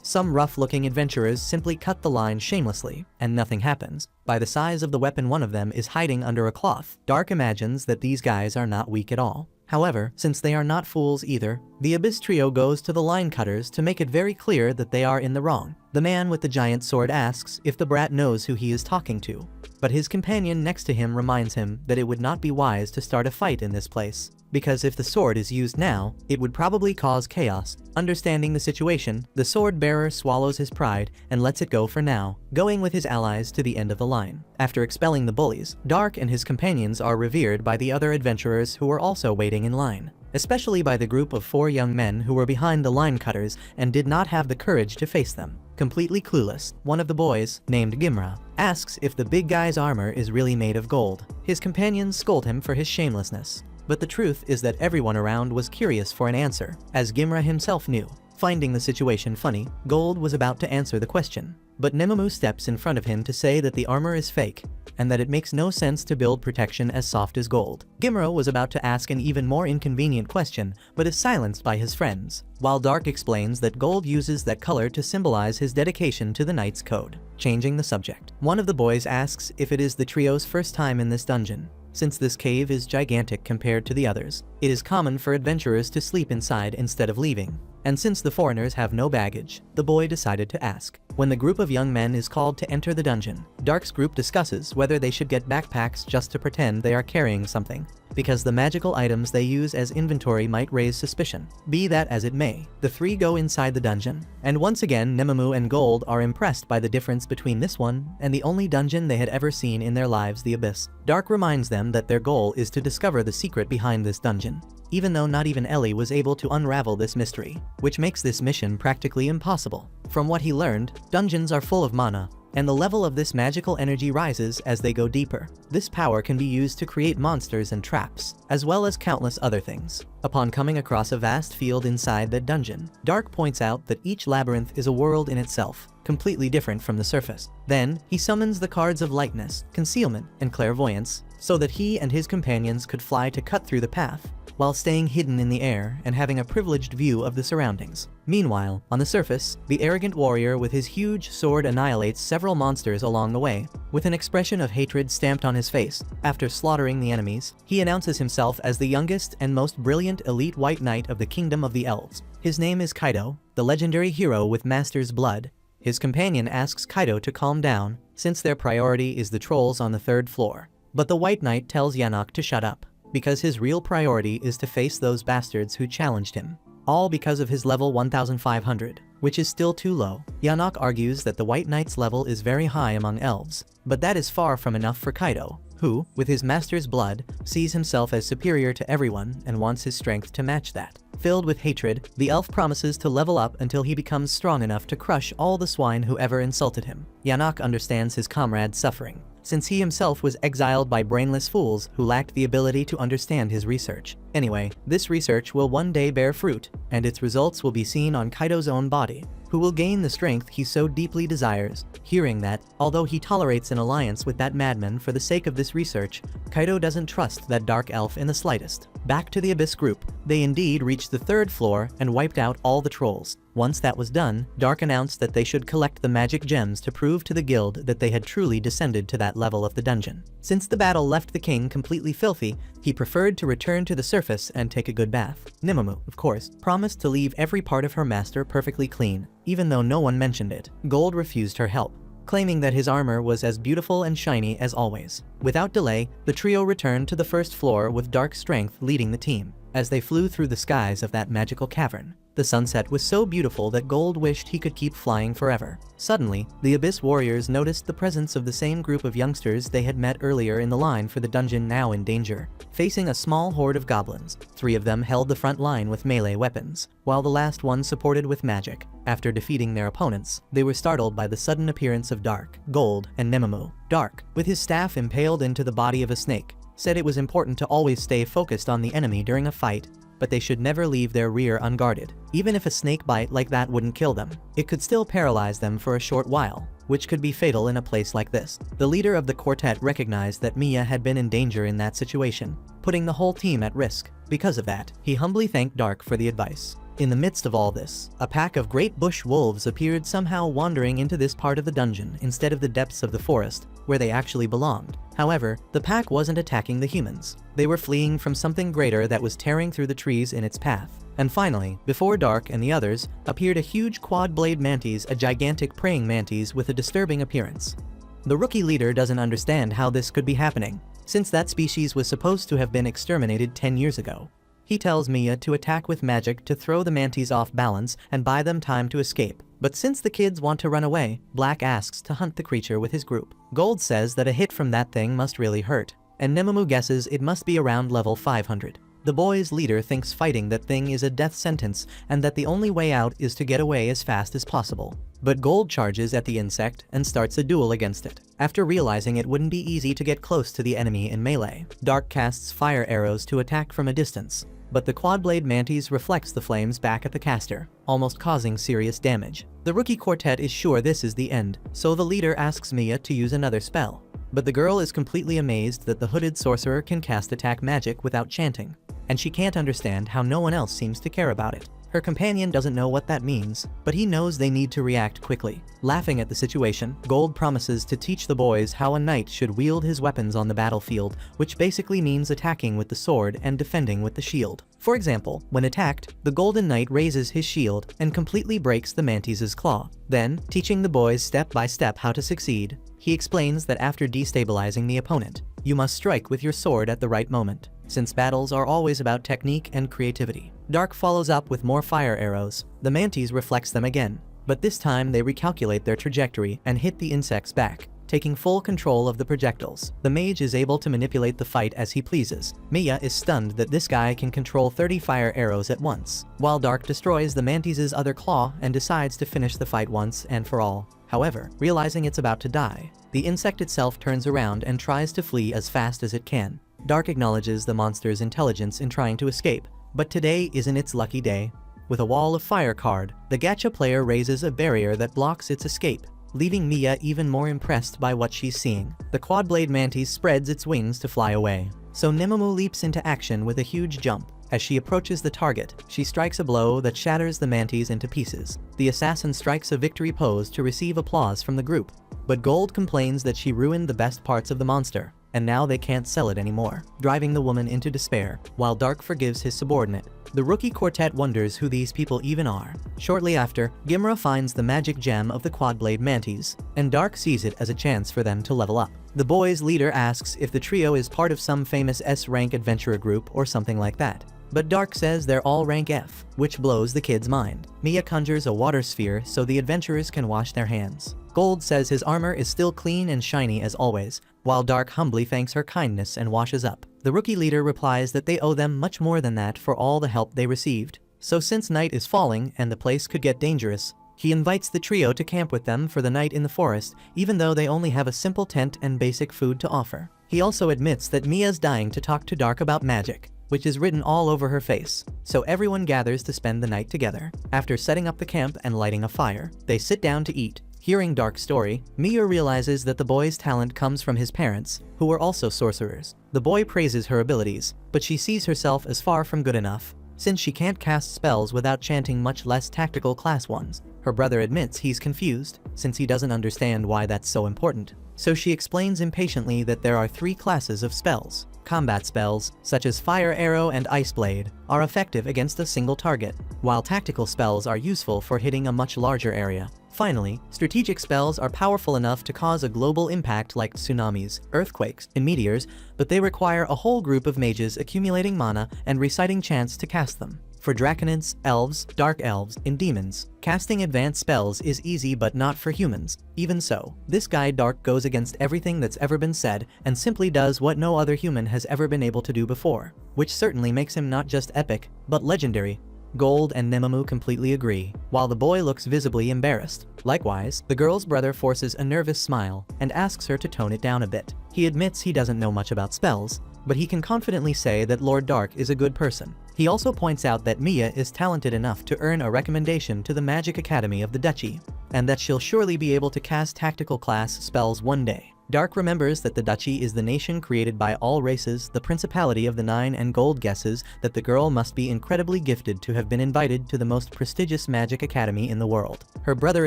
some rough-looking adventurers simply cut the line shamelessly, and nothing happens. By the size of the weapon, one of them is hiding under a cloth. Dark imagines that these guys are not weak at all. However, since they are not fools either, the Abyss trio goes to the line cutters to make it very clear that they are in the wrong. The man with the giant sword asks if the brat knows who he is talking to, but his companion next to him reminds him that it would not be wise to start a fight in this place, because if the sword is used now, it would probably cause chaos. Understanding the situation, the sword bearer swallows his pride and lets it go for now, going with his allies to the end of the line. After expelling the bullies, Dark and his companions are revered by the other adventurers who were also waiting in line, especially by the group of 4 young men who were behind the line cutters and did not have the courage to face them. Completely clueless, one of the boys, named Gimra, asks if the big guy's armor is really made of gold. His companions scold him for his shamelessness, but the truth is that everyone around was curious for an answer, as Gimra himself knew. Finding the situation funny, Gold was about to answer the question, but Nemumu steps in front of him to say that the armor is fake, and that it makes no sense to build protection as soft as gold. Gimra was about to ask an even more inconvenient question, but is silenced by his friends, while Dark explains that Gold uses that color to symbolize his dedication to the Knight's Code. Changing the subject, one of the boys asks if it is the trio's first time in this dungeon. Since this cave is gigantic compared to the others, it is common for adventurers to sleep inside instead of leaving. And since the foreigners have no baggage, the boy decided to ask. When the group of young men is called to enter the dungeon, Dark's group discusses whether they should get backpacks just to pretend they are carrying something, because the magical items they use as inventory might raise suspicion. Be that as it may, the 3 go inside the dungeon, and once again Nemumu and Gold are impressed by the difference between this one and the only dungeon they had ever seen in their lives, the Abyss. Dark reminds them that their goal is to discover the secret behind this dungeon, even though not even Ellie was able to unravel this mystery, which makes this mission practically impossible. From what he learned, dungeons are full of mana, and the level of this magical energy rises as they go deeper. This power can be used to create monsters and traps, as well as countless other things. Upon coming across a vast field inside that dungeon, Dark points out that each labyrinth is a world in itself, completely different from the surface. Then, he summons the cards of lightness, concealment, and clairvoyance, so that he and his companions could fly to cut through the path, while staying hidden in the air and having a privileged view of the surroundings. Meanwhile, on the surface, the arrogant warrior with his huge sword annihilates several monsters along the way, with an expression of hatred stamped on his face. After slaughtering the enemies, he announces himself as the youngest and most brilliant elite white knight of the Kingdom of the Elves. His name is Kaido, the legendary hero with Master's blood. His companion asks Kaido to calm down, since their priority is the trolls on the 3rd floor. But the White Knight tells Yanok to shut up, because his real priority is to face those bastards who challenged him. All because of his level 1500, which is still too low. Yanok argues that the White Knight's level is very high among elves, but that is far from enough for Kaido, who, with his master's blood, sees himself as superior to everyone and wants his strength to match that. Filled with hatred, the elf promises to level up until he becomes strong enough to crush all the swine who ever insulted him. Yanok understands his comrade's suffering, since he himself was exiled by brainless fools who lacked the ability to understand his research. Anyway, this research will one day bear fruit, and its results will be seen on Kaido's own body, who will gain the strength he so deeply desires. Hearing that, although he tolerates an alliance with that madman for the sake of this research, Kaido doesn't trust that dark elf in the slightest. Back to the Abyss group, they indeed reached the 3rd floor and wiped out all the trolls. Once that was done, Dark announced that they should collect the magic gems to prove to the guild that they had truly descended to that level of the dungeon. Since the battle left the king completely filthy, he preferred to return to the surface and take a good bath. Nimumu, of course, promised to leave every part of her master perfectly clean, even though no one mentioned it. Gold refused her help, claiming that his armor was as beautiful and shiny as always. Without delay, the trio returned to the 1st floor with Dark's strength leading the team. as they flew through the skies of that magical cavern. The sunset was so beautiful that Gold wished he could keep flying forever. Suddenly, the Abyss warriors noticed the presence of the same group of youngsters they had met earlier in the line for the dungeon, now in danger. Facing a small horde of goblins, 3 of them held the front line with melee weapons, while the last one supported with magic. After defeating their opponents, they were startled by the sudden appearance of Dark, Gold, and Nemamu. Dark, with his staff impaled into the body of a snake, said it was important to always stay focused on the enemy during a fight, but they should never leave their rear unguarded. Even if a snake bite like that wouldn't kill them, it could still paralyze them for a short while, which could be fatal in a place like this. The leader of the quartet recognized that Mia had been in danger in that situation, putting the whole team at risk. Because of that, he humbly thanked Dark for the advice. In the midst of all this, a pack of great bush wolves appeared, somehow wandering into this part of the dungeon instead of the depths of the forest, where they actually belonged. However, the pack wasn't attacking the humans. They were fleeing from something greater that was tearing through the trees in its path. And finally, before Dark and the others, appeared a huge quad-blade mantis, a gigantic praying mantis with a disturbing appearance. The rookie leader doesn't understand how this could be happening, since that species was supposed to have been exterminated 10 years ago. He tells Mia to attack with magic to throw the mantis off balance and buy them time to escape. But since the kids want to run away, Black asks to hunt the creature with his group. Gold says that a hit from that thing must really hurt, and Nemamu guesses it must be around level 500. The boys' leader thinks fighting that thing is a death sentence and that the only way out is to get away as fast as possible. But Gold charges at the insect and starts a duel against it. After realizing it wouldn't be easy to get close to the enemy in melee, Dark casts fire arrows to attack from a distance, but the quad-blade mantis reflects the flames back at the caster, almost causing serious damage. The rookie quartet is sure this is the end, so the leader asks Mia to use another spell. But the girl is completely amazed that the hooded sorcerer can cast attack magic without chanting, and she can't understand how no one else seems to care about it. Her companion doesn't know what that means, but he knows they need to react quickly. Laughing at the situation, Gold promises to teach the boys how a knight should wield his weapons on the battlefield, which basically means attacking with the sword and defending with the shield. For example, when attacked, the Golden Knight raises his shield and completely breaks the mantis's claw. Then, teaching the boys step by step how to succeed, he explains that after destabilizing the opponent, you must strike with your sword at the right moment, since battles are always about technique and creativity. Dark follows up with more fire arrows. The mantis reflects them again, but this time they recalculate their trajectory and hit the insect's back, taking full control of the projectiles. The mage is able to manipulate the fight as he pleases. Mia is stunned that this guy can control 30 fire arrows at once, while Dark destroys the mantis's other claw and decides to finish the fight once and for all. However, realizing it's about to die, the insect itself turns around and tries to flee as fast as it can. Dark acknowledges the monster's intelligence in trying to escape, but today isn't its lucky day. With a wall of fire card, the gacha player raises a barrier that blocks its escape, leaving Mia even more impressed by what she's seeing. The quad-blade mantis spreads its wings to fly away, so Nemamu leaps into action with a huge jump. As she approaches the target, she strikes a blow that shatters the mantis into pieces. The assassin strikes a victory pose to receive applause from the group, but Gold complains that she ruined the best parts of the monster, and now they can't sell it anymore, driving the woman into despair, while Dark forgives his subordinate. The rookie quartet wonders who these people even are. Shortly after, Gimra finds the magic gem of the quad-blade mantis, and Dark sees it as a chance for them to level up. The boys' leader asks if the trio is part of some famous S-rank adventurer group or something like that, but Dark says they're all rank F, which blows the kid's mind. Mia conjures a water sphere so the adventurers can wash their hands. Gold says his armor is still clean and shiny as always, while Dark humbly thanks her kindness and washes up. The rookie leader replies that they owe them much more than that for all the help they received. So since night is falling and the place could get dangerous, he invites the trio to camp with them for the night in the forest, even though they only have a simple tent and basic food to offer. He also admits that Mia's dying to talk to Dark about magic, which is written all over her face, so everyone gathers to spend the night together. After setting up the camp and lighting a fire, they sit down to eat. Hearing Dark's story, Mia realizes that the boy's talent comes from his parents, who were also sorcerers. The boy praises her abilities, but she sees herself as far from good enough, since she can't cast spells without chanting, much less tactical class ones. Her brother admits he's confused, since he doesn't understand why that's so important. So she explains impatiently that there are 3 classes of spells. Combat spells, such as Fire Arrow and Ice Blade, are effective against a single target, while tactical spells are useful for hitting a much larger area. Finally, strategic spells are powerful enough to cause a global impact like tsunamis, earthquakes, and meteors, but they require a whole group of mages accumulating mana and reciting chants to cast them. For draconids, elves, dark elves, and demons, casting advanced spells is easy but not for humans. Even so, this guy Dark goes against everything that's ever been said and simply does what no other human has ever been able to do before, which certainly makes him not just epic, but legendary. Gold and Nemamu completely agree, while the boy looks visibly embarrassed. Likewise, the girl's brother forces a nervous smile and asks her to tone it down a bit. He admits he doesn't know much about spells, but he can confidently say that Lord Dark is a good person. He also points out that Mia is talented enough to earn a recommendation to the Magic Academy of the Duchy, and that she'll surely be able to cast tactical class spells one day. Dark remembers that the Duchy is the nation created by all races. The Principality of the Nine and Gold guesses that the girl must be incredibly gifted to have been invited to the most prestigious magic academy in the world. Her brother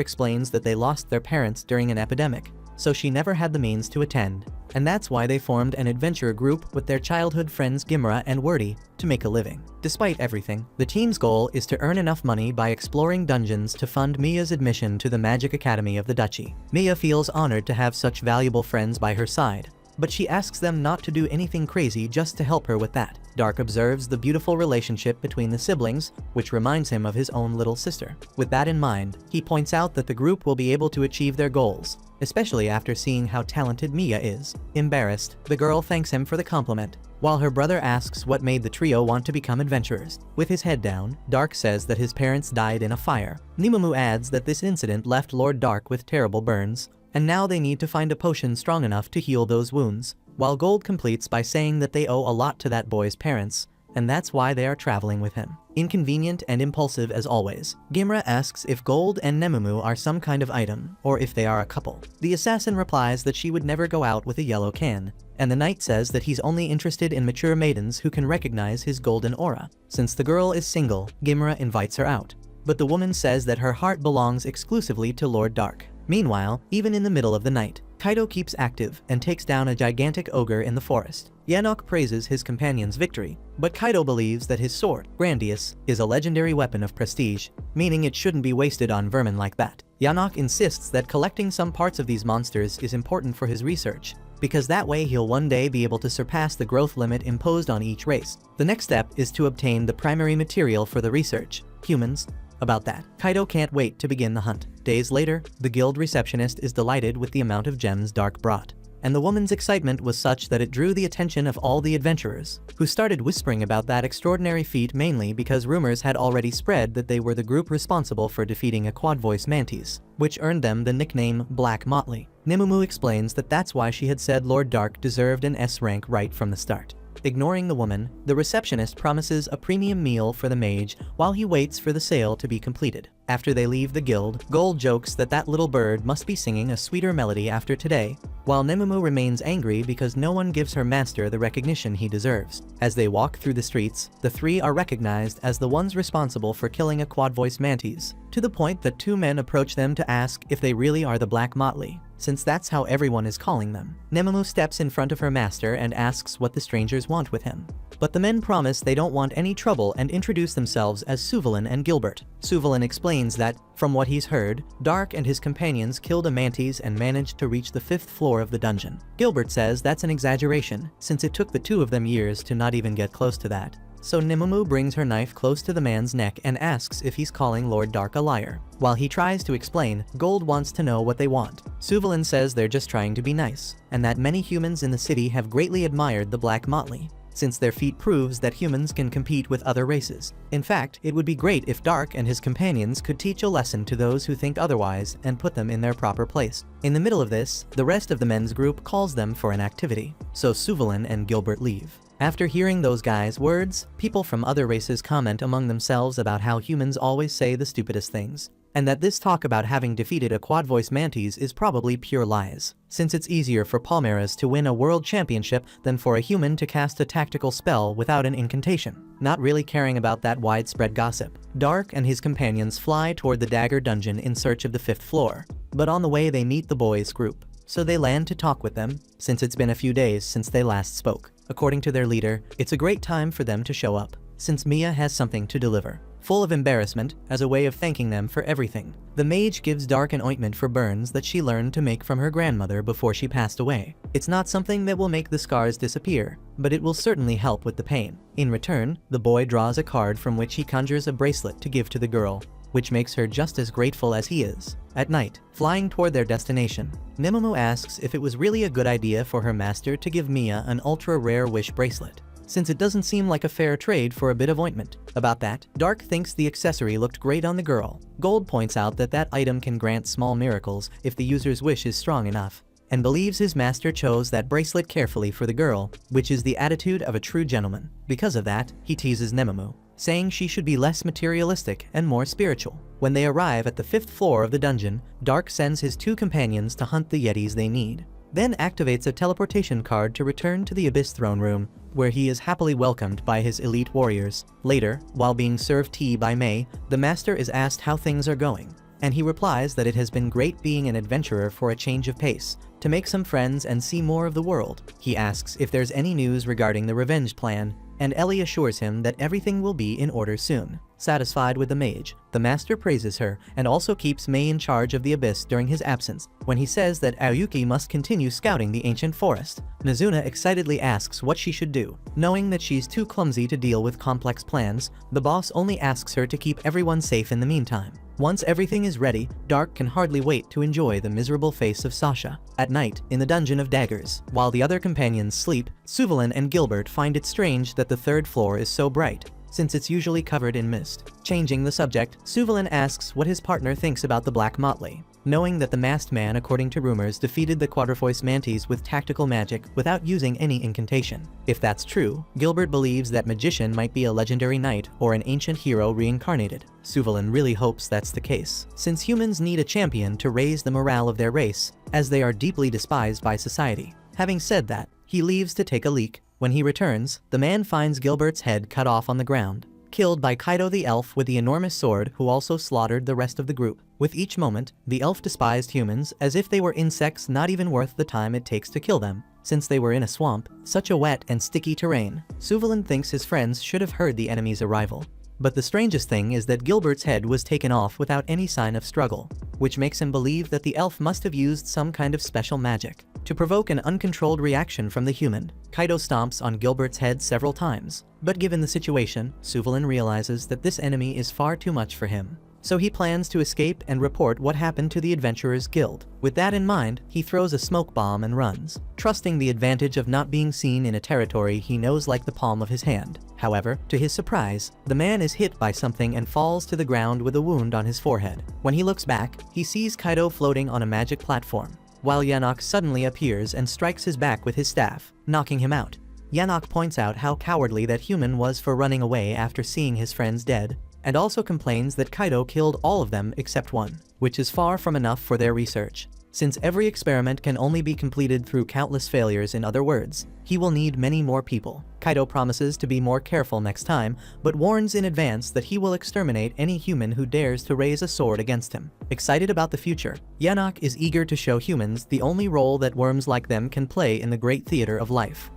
explains that they lost their parents during an epidemic, so she never had the means to attend, and that's why they formed an adventure group with their childhood friends Gimra and Wordy to make a living. Despite everything, the team's goal is to earn enough money by exploring dungeons to fund Mia's admission to the Magic Academy of the Duchy. Mia feels honored to have such valuable friends by her side, but she asks them not to do anything crazy just to help her with that. Dark observes the beautiful relationship between the siblings, which reminds him of his own little sister. With that in mind, he points out that the group will be able to achieve their goals, especially after seeing how talented Mia is. Embarrassed, the girl thanks him for the compliment, while her brother asks what made the trio want to become adventurers. With his head down, Dark says that his parents died in a fire. Nemamu adds that this incident left Lord Dark with terrible burns, and now they need to find a potion strong enough to heal those wounds, while Gold completes by saying that they owe a lot to that boy's parents, and that's why they are traveling with him. Inconvenient and impulsive as always, Gimra asks if Gold and Nemamu are some kind of item, or if they are a couple. The assassin replies that she would never go out with a yellow can, and the knight says that he's only interested in mature maidens who can recognize his golden aura. Since the girl is single, Gimra invites her out, but the woman says that her heart belongs exclusively to Lord Dark. Meanwhile, even in the middle of the night, Kaido keeps active and takes down a gigantic ogre in the forest. Yanok praises his companion's victory, but Kaido believes that his sword, Grandius, is a legendary weapon of prestige, meaning it shouldn't be wasted on vermin like that. Yanok insists that collecting some parts of these monsters is important for his research, because that way he'll one day be able to surpass the growth limit imposed on each race. The next step is to obtain the primary material for the research, humans. About that, Kaido can't wait to begin the hunt. Days later, the guild receptionist is delighted with the amount of gems Dark brought, and the woman's excitement was such that it drew the attention of all the adventurers, who started whispering about that extraordinary feat mainly because rumors had already spread that they were the group responsible for defeating a quad-voice mantis, which earned them the nickname Black Motley. Nemamu explains that that's why she had said Lord Dark deserved an S rank right from the start. Ignoring the woman, the receptionist promises a premium meal for the mage while he waits for the sale to be completed. After they leave the guild, Gold jokes that that little bird must be singing a sweeter melody after today, while Nemamu remains angry because no one gives her master the recognition he deserves. As they walk through the streets, the three are recognized as the ones responsible for killing a quad-voice mantis, to the point that two men approach them to ask if they really are the Black Motley, since that's how everyone is calling them. Nemamu steps in front of her master and asks what the strangers want with him, but the men promise they don't want any trouble and introduce themselves as Suvalin and Gilbert. Suvalin explains that, from what he's heard, Dark and his companions killed a mantis and managed to reach the 5th floor of the dungeon. Gilbert says that's an exaggeration, since it took the two of them years to not even get close to that. So Nemamu brings her knife close to the man's neck and asks if he's calling Lord Dark a liar. While he tries to explain, Gold wants to know what they want. Suvalin says they're just trying to be nice, and that many humans in the city have greatly admired the Black Motley, since their feat proves that humans can compete with other races. In fact, it would be great if Dark and his companions could teach a lesson to those who think otherwise and put them in their proper place. In the middle of this, the rest of the men's group calls them for an activity, so Suvalin and Gilbert leave. After hearing those guys' words, people from other races comment among themselves about how humans always say the stupidest things, and that this talk about having defeated a quad-voice mantis is probably pure lies, since it's easier for Palmeiras to win a world championship than for a human to cast a tactical spell without an incantation. Not really caring about that widespread gossip, Dark and his companions fly toward the Dagger Dungeon in search of the 5th floor, but on the way they meet the boys' group, so they land to talk with them, since it's been a few days since they last spoke. According to their leader, it's a great time for them to show up, since Mia has something to deliver. full of embarrassment, as a way of thanking them for everything. The mage gives Dark an ointment for burns that she learned to make from her grandmother before she passed away. It's not something that will make the scars disappear, but it will certainly help with the pain. In return, the boy draws a card from which he conjures a bracelet to give to the girl, which makes her just as grateful as he is. At night, flying toward their destination, Nemomu asks if it was really a good idea for her master to give Mia an ultra-rare wish bracelet, since it doesn't seem like a fair trade for a bit of ointment. About that, Dark thinks the accessory looked great on the girl. Gold points out that that item can grant small miracles if the user's wish is strong enough, and believes his master chose that bracelet carefully for the girl, which is the attitude of a true gentleman. Because of that, he teases Nemomu, saying she should be less materialistic and more spiritual. When they arrive at the 5th floor of the dungeon, Dark sends his 2 companions to hunt the Yetis they need, then activates a teleportation card to return to the Abyss Throne Room, where he is happily welcomed by his elite warriors. Later, while being served tea by May, the master is asked how things are going, and he replies that it has been great being an adventurer for a change of pace, to make some friends and see more of the world. He asks if there's any news regarding the revenge plan, and Ellie assures him that everything will be in order soon. Satisfied with the mage, the master praises her and also keeps May in charge of the abyss during his absence. When he says that Aoyuki must continue scouting the ancient forest, Mizuna excitedly asks what she should do. Knowing that she's too clumsy to deal with complex plans, the boss only asks her to keep everyone safe in the meantime. Once everything is ready, Dark can hardly wait to enjoy the miserable face of Sasha. At night, in the Dungeon of Daggers, while the other companions sleep, Suvalin and Gilbert find it strange that the 3rd floor is so bright, since it's usually covered in mist. Changing the subject, Suvalin asks what his partner thinks about the Black Motley, knowing that the masked man, according to rumors, defeated the Quadrifois Mantis with tactical magic without using any incantation. If that's true, Gilbert believes that magician might be a legendary knight or an ancient hero reincarnated. Suvalin really hopes that's the case, since humans need a champion to raise the morale of their race, as they are deeply despised by society. Having said that, he leaves to take a leak. When he returns, the man finds Gilbert's head cut off on the ground, killed by Kaido the elf with the enormous sword, who also slaughtered the rest of the group. With each moment, the elf despised humans as if they were insects not even worth the time it takes to kill them, since they were in a swamp, such a wet and sticky terrain. Suvalin thinks his friends should have heard the enemy's arrival. But the strangest thing is that Gilbert's head was taken off without any sign of struggle, which makes him believe that the elf must have used some kind of special magic to provoke an uncontrolled reaction from the human. Kaido stomps on Gilbert's head several times, but given the situation, Suvalin realizes that this enemy is far too much for him. So he plans to escape and report what happened to the Adventurers Guild. With that in mind, he throws a smoke bomb and runs, trusting the advantage of not being seen in a territory he knows like the palm of his hand. However, to his surprise, the man is hit by something and falls to the ground with a wound on his forehead. When he looks back, he sees Kaido floating on a magic platform, while Yanok suddenly appears and strikes his back with his staff, knocking him out. Yanok points out how cowardly that human was for running away after seeing his friends dead, and also complains that Kaido killed all of them except one, which is far from enough for their research. Since every experiment can only be completed through countless failures, in other words, he will need many more people. Kaido promises to be more careful next time, but warns in advance that he will exterminate any human who dares to raise a sword against him. Excited about the future, Yanok is eager to show humans the only role that worms like them can play in the great theater of life.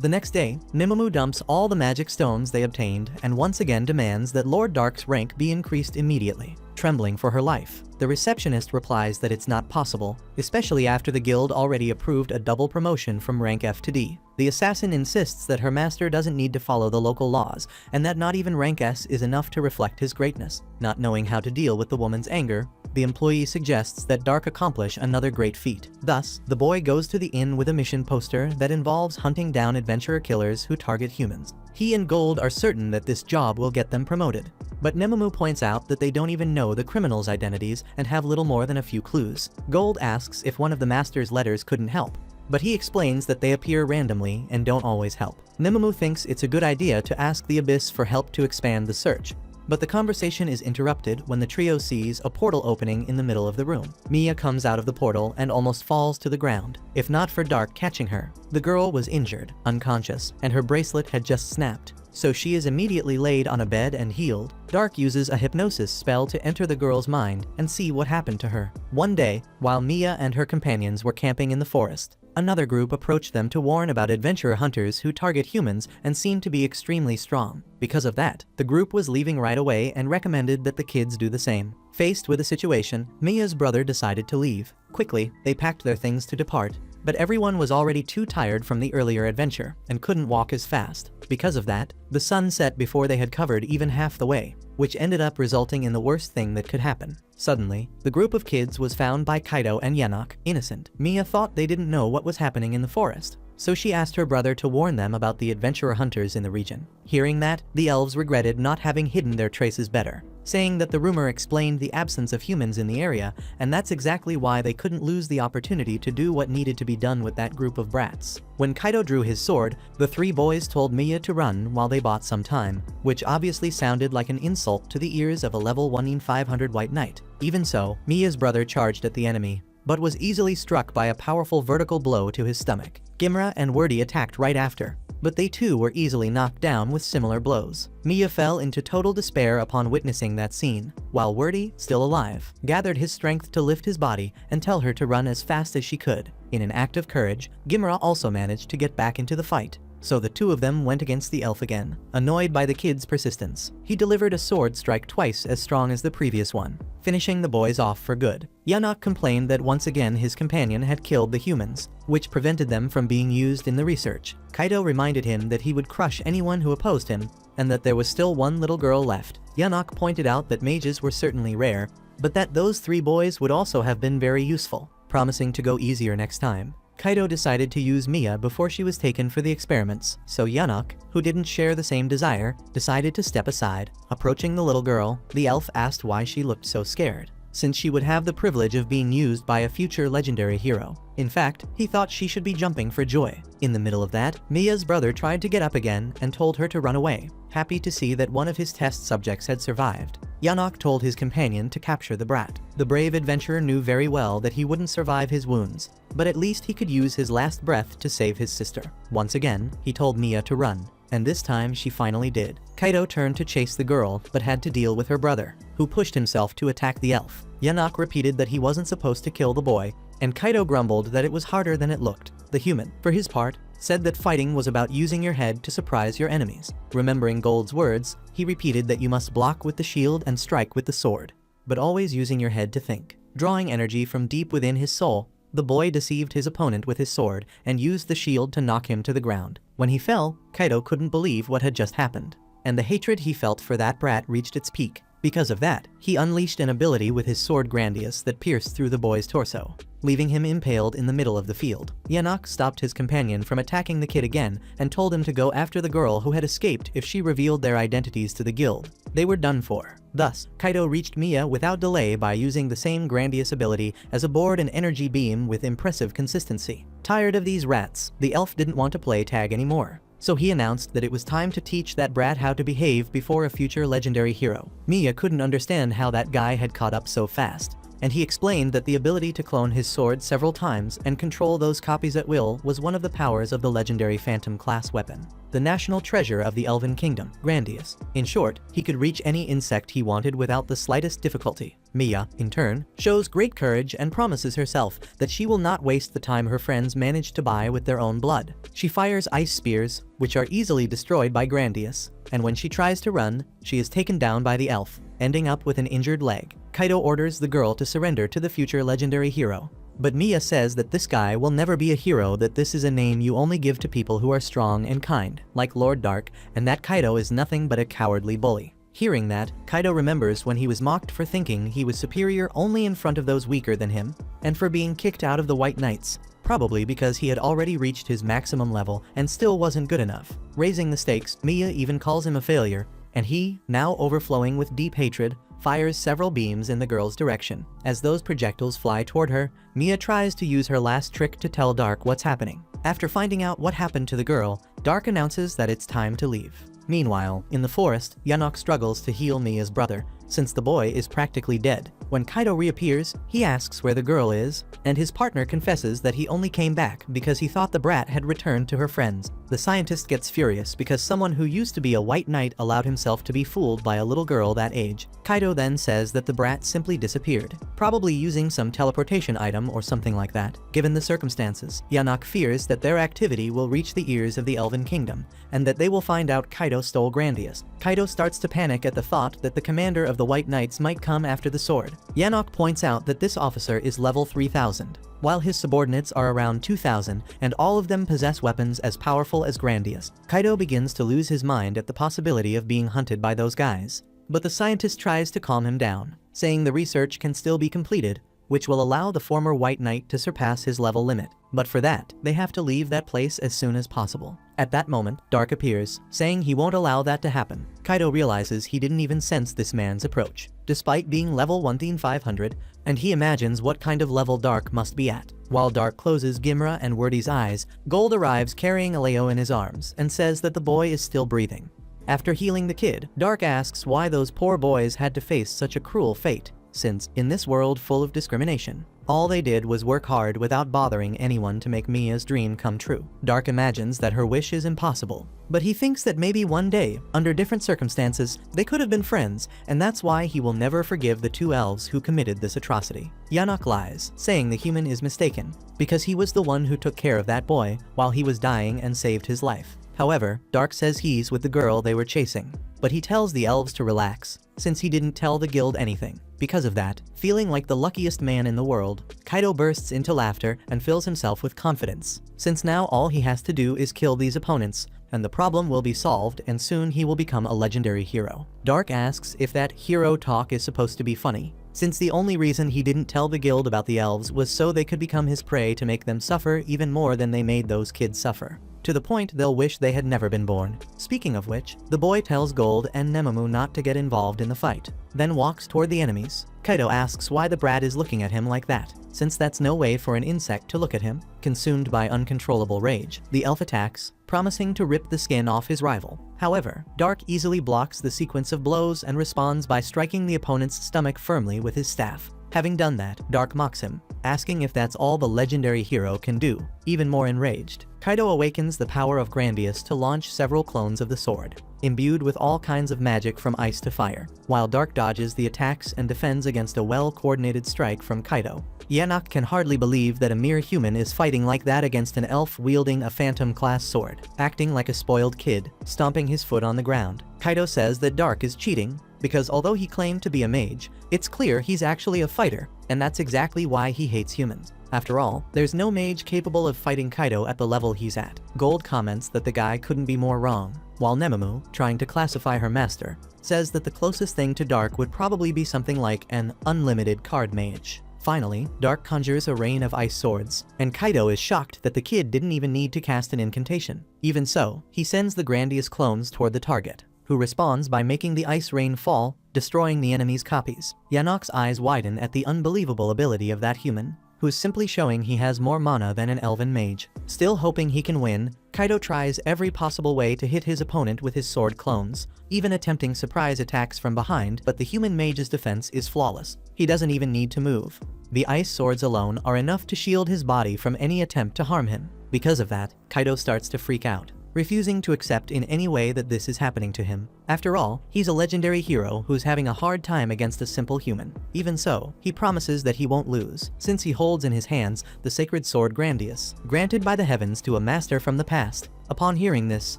The next day, Nemomu dumps all the magic stones they obtained and once again demands that Lord Dark's rank be increased immediately. Trembling for her life, the receptionist replies that it's not possible, especially after the guild already approved a double promotion from rank F to D. The assassin insists that her master doesn't need to follow the local laws, and that not even rank S is enough to reflect his greatness. Not knowing how to deal with the woman's anger, the employee suggests that Dark accomplish another great feat. Thus, the boy goes to the inn with a mission poster that involves hunting down adventurer killers who target humans. He and Gold are certain that this job will get them promoted, but Nemomu points out that they don't even know the criminals' identities and have little more than a few clues. Gold asks if one of the master's letters couldn't help, but he explains that they appear randomly and don't always help. Nemomu thinks it's a good idea to ask the Abyss for help to expand the search, but the conversation is interrupted when the trio sees a portal opening in the middle of the room. Mia comes out of the portal and almost falls to the ground. If not for Dark catching her, the girl was injured, unconscious, and her bracelet had just snapped, so she is immediately laid on a bed and healed. Dark uses a hypnosis spell to enter the girl's mind and see what happened to her. One day, while Mia and her companions were camping in the forest, another group approached them to warn about adventurer hunters who target humans and seem to be extremely strong. Because of that, the group was leaving right away and recommended that the kids do the same. Faced with the situation, Mia's brother decided to leave. Quickly, they packed their things to depart, but everyone was already too tired from the earlier adventure and couldn't walk as fast. Because of that, the sun set before they had covered even half the way, which ended up resulting in the worst thing that could happen. Suddenly, the group of kids was found by Kaido and Yanok, innocent. Mia thought they didn't know what was happening in the forest, so she asked her brother to warn them about the adventurer hunters in the region. Hearing that, the elves regretted not having hidden their traces better, saying that the rumor explained the absence of humans in the area, and that's exactly why they couldn't lose the opportunity to do what needed to be done with that group of brats. When Kaido drew his sword, the three boys told Mia to run while they bought some time, which obviously sounded like an insult to the ears of a level 1-in-500 white knight. Even so, Mia's brother charged at the enemy, but was easily struck by a powerful vertical blow to his stomach. Gimra and Wordy attacked right after, but they too were easily knocked down with similar blows. Mia fell into total despair upon witnessing that scene, while Wordy, still alive, gathered his strength to lift his body and tell her to run as fast as she could. In an act of courage, Gimra also managed to get back into the fight, so the two of them went against the elf again. Annoyed by the kid's persistence, he delivered a sword strike twice as strong as the previous one, finishing the boys off for good. Yanok complained that once again his companion had killed the humans, which prevented them from being used in the research. Kaido reminded him that he would crush anyone who opposed him, and that there was still one little girl left. Yanok pointed out that mages were certainly rare, but that those three boys would also have been very useful, promising to go easier next time. Kaido decided to use Mia before she was taken for the experiments, so Yanok, who didn't share the same desire, decided to step aside. Approaching the little girl, the elf asked why she looked so scared, since she would have the privilege of being used by a future legendary hero. In fact, he thought she should be jumping for joy. In the middle of that, Mia's brother tried to get up again and told her to run away, happy to see that one of his test subjects had survived. Yanok told his companion to capture the brat. The brave adventurer knew very well that he wouldn't survive his wounds, but at least he could use his last breath to save his sister. Once again, he told Mia to run, and this time she finally did. Kaido turned to chase the girl, but had to deal with her brother, who pushed himself to attack the elf. Yanok repeated that he wasn't supposed to kill the boy, and Kaido grumbled that it was harder than it looked. The human, for his part, said that fighting was about using your head to surprise your enemies. Remembering Gold's words, he repeated that you must block with the shield and strike with the sword, but always using your head to think. Drawing energy from deep within his soul, the boy deceived his opponent with his sword and used the shield to knock him to the ground. When he fell, Kaido couldn't believe what had just happened, and the hatred he felt for that brat reached its peak. Because of that, he unleashed an ability with his sword Grandius that pierced through the boy's torso, leaving him impaled in the middle of the field. Yanok stopped his companion from attacking the kid again and told him to go after the girl who had escaped if she revealed their identities to the guild. They were done for. Thus, Kaido reached Mia without delay by using the same Grandius ability as a board and energy beam with impressive consistency. Tired of these rats, the elf didn't want to play tag anymore, so he announced that it was time to teach that brat how to behave before a future legendary hero. Mia couldn't understand how that guy had caught up so fast, and he explained that the ability to clone his sword several times and control those copies at will was one of the powers of the legendary Phantom class weapon, the national treasure of the Elven Kingdom, Grandius. In short, he could reach any insect he wanted without the slightest difficulty. Mia, in turn, shows great courage and promises herself that she will not waste the time her friends managed to buy with their own blood. She fires ice spears, which are easily destroyed by Grandius, and when she tries to run, she is taken down by the elf, ending up with an injured leg. Kaido orders the girl to surrender to the future legendary hero, but Mia says that this guy will never be a hero, that this is a name you only give to people who are strong and kind, like Lord Dark, and that Kaido is nothing but a cowardly bully. Hearing that, Kaido remembers when he was mocked for thinking he was superior only in front of those weaker than him, and for being kicked out of the White Knights, probably because he had already reached his maximum level and still wasn't good enough. Raising the stakes, Mia even calls him a failure, and he, now overflowing with deep hatred, fires several beams in the girl's direction. As those projectiles fly toward her, Mia tries to use her last trick to tell Dark what's happening. After finding out what happened to the girl, Dark announces that it's time to leave. Meanwhile, in the forest, Yanok struggles to heal Mia's brother, since the boy is practically dead. When Kaido reappears, he asks where the girl is, and his partner confesses that he only came back because he thought the brat had returned to her friends. The scientist gets furious because someone who used to be a white knight allowed himself to be fooled by a little girl that age. Kaido then says that the brat simply disappeared, probably using some teleportation item or something like that. Given the circumstances, Yanok fears that their activity will reach the ears of the Elven Kingdom, and that they will find out Kaido stole Grandius. Kaido starts to panic at the thought that the commander of the White Knights might come after the sword. Yanok points out that this officer is level 3000, while his subordinates are around 2000, and all of them possess weapons as powerful as Grandius. Kaido begins to lose his mind at the possibility of being hunted by those guys. But the scientist tries to calm him down, saying the research can still be completed, which will allow the former White Knight to surpass his level limit. But for that, they have to leave that place as soon as possible. At that moment, Dark appears, saying he won't allow that to happen. Kaido realizes he didn't even sense this man's approach, despite being level 1500, and he imagines what kind of level Dark must be at. While Dark closes Gimra and Wordy's eyes, Gold arrives carrying Aleo in his arms and says that the boy is still breathing. After healing the kid, Dark asks why those poor boys had to face such a cruel fate, since, in this world full of discrimination, all they did was work hard without bothering anyone to make Mia's dream come true. Dark imagines that her wish is impossible, but he thinks that maybe one day, under different circumstances, they could have been friends, and that's why he will never forgive the two elves who committed this atrocity. Yanok lies, saying the human is mistaken, because he was the one who took care of that boy while he was dying and saved his life. However, Dark says he's with the girl they were chasing, but he tells the elves to relax, since he didn't tell the guild anything. Because of that, feeling like the luckiest man in the world, Kaido bursts into laughter and fills himself with confidence, since now all he has to do is kill these opponents, and the problem will be solved and soon he will become a legendary hero. Dark asks if that hero talk is supposed to be funny, since the only reason he didn't tell the guild about the elves was so they could become his prey to make them suffer even more than they made those kids suffer, to the point they'll wish they had never been born. Speaking of which, the boy tells Gold and Nemamu not to get involved in the fight, then walks toward the enemies. Kaido asks why the brat is looking at him like that, since that's no way for an insect to look at him. Consumed by uncontrollable rage, the elf attacks, promising to rip the skin off his rival. However, Dark easily blocks the sequence of blows and responds by striking the opponent's stomach firmly with his staff. Having done that, Dark mocks him, asking if that's all the legendary hero can do. Even more enraged, Kaido awakens the power of Grandius to launch several clones of the sword, imbued with all kinds of magic from ice to fire, while Dark dodges the attacks and defends against a well-coordinated strike from Kaido. Yanok can hardly believe that a mere human is fighting like that against an elf wielding a phantom-class sword, acting like a spoiled kid, stomping his foot on the ground. Kaido says that Dark is cheating, because although he claimed to be a mage, it's clear he's actually a fighter, and that's exactly why he hates humans. After all, there's no mage capable of fighting Kaido at the level he's at. Gold comments that the guy couldn't be more wrong, while Nemamu, trying to classify her master, says that the closest thing to Dark would probably be something like an unlimited card mage. Finally, Dark conjures a rain of ice swords, and Kaido is shocked that the kid didn't even need to cast an incantation. Even so, he sends the Grandius clones toward the target, who responds by making the ice rain fall, destroying the enemy's copies. Yanok's eyes widen at the unbelievable ability of that human, who's simply showing he has more mana than an elven mage. Still hoping he can win, Kaido tries every possible way to hit his opponent with his sword clones, even attempting surprise attacks from behind, but the human mage's defense is flawless. He doesn't even need to move. The ice swords alone are enough to shield his body from any attempt to harm him. Because of that, Kaido starts to freak out, refusing to accept in any way that this is happening to him. After all, he's a legendary hero who's having a hard time against a simple human. Even so, he promises that he won't lose, since he holds in his hands the sacred sword Grandius, granted by the heavens to a master from the past. Upon hearing this,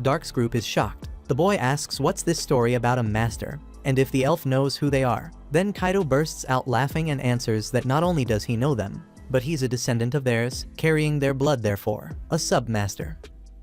Dark's group is shocked. The boy asks what's this story about a master, and if the elf knows who they are. Then Kaido bursts out laughing and answers that not only does he know them, but he's a descendant of theirs, carrying their blood therefore, a sub-master.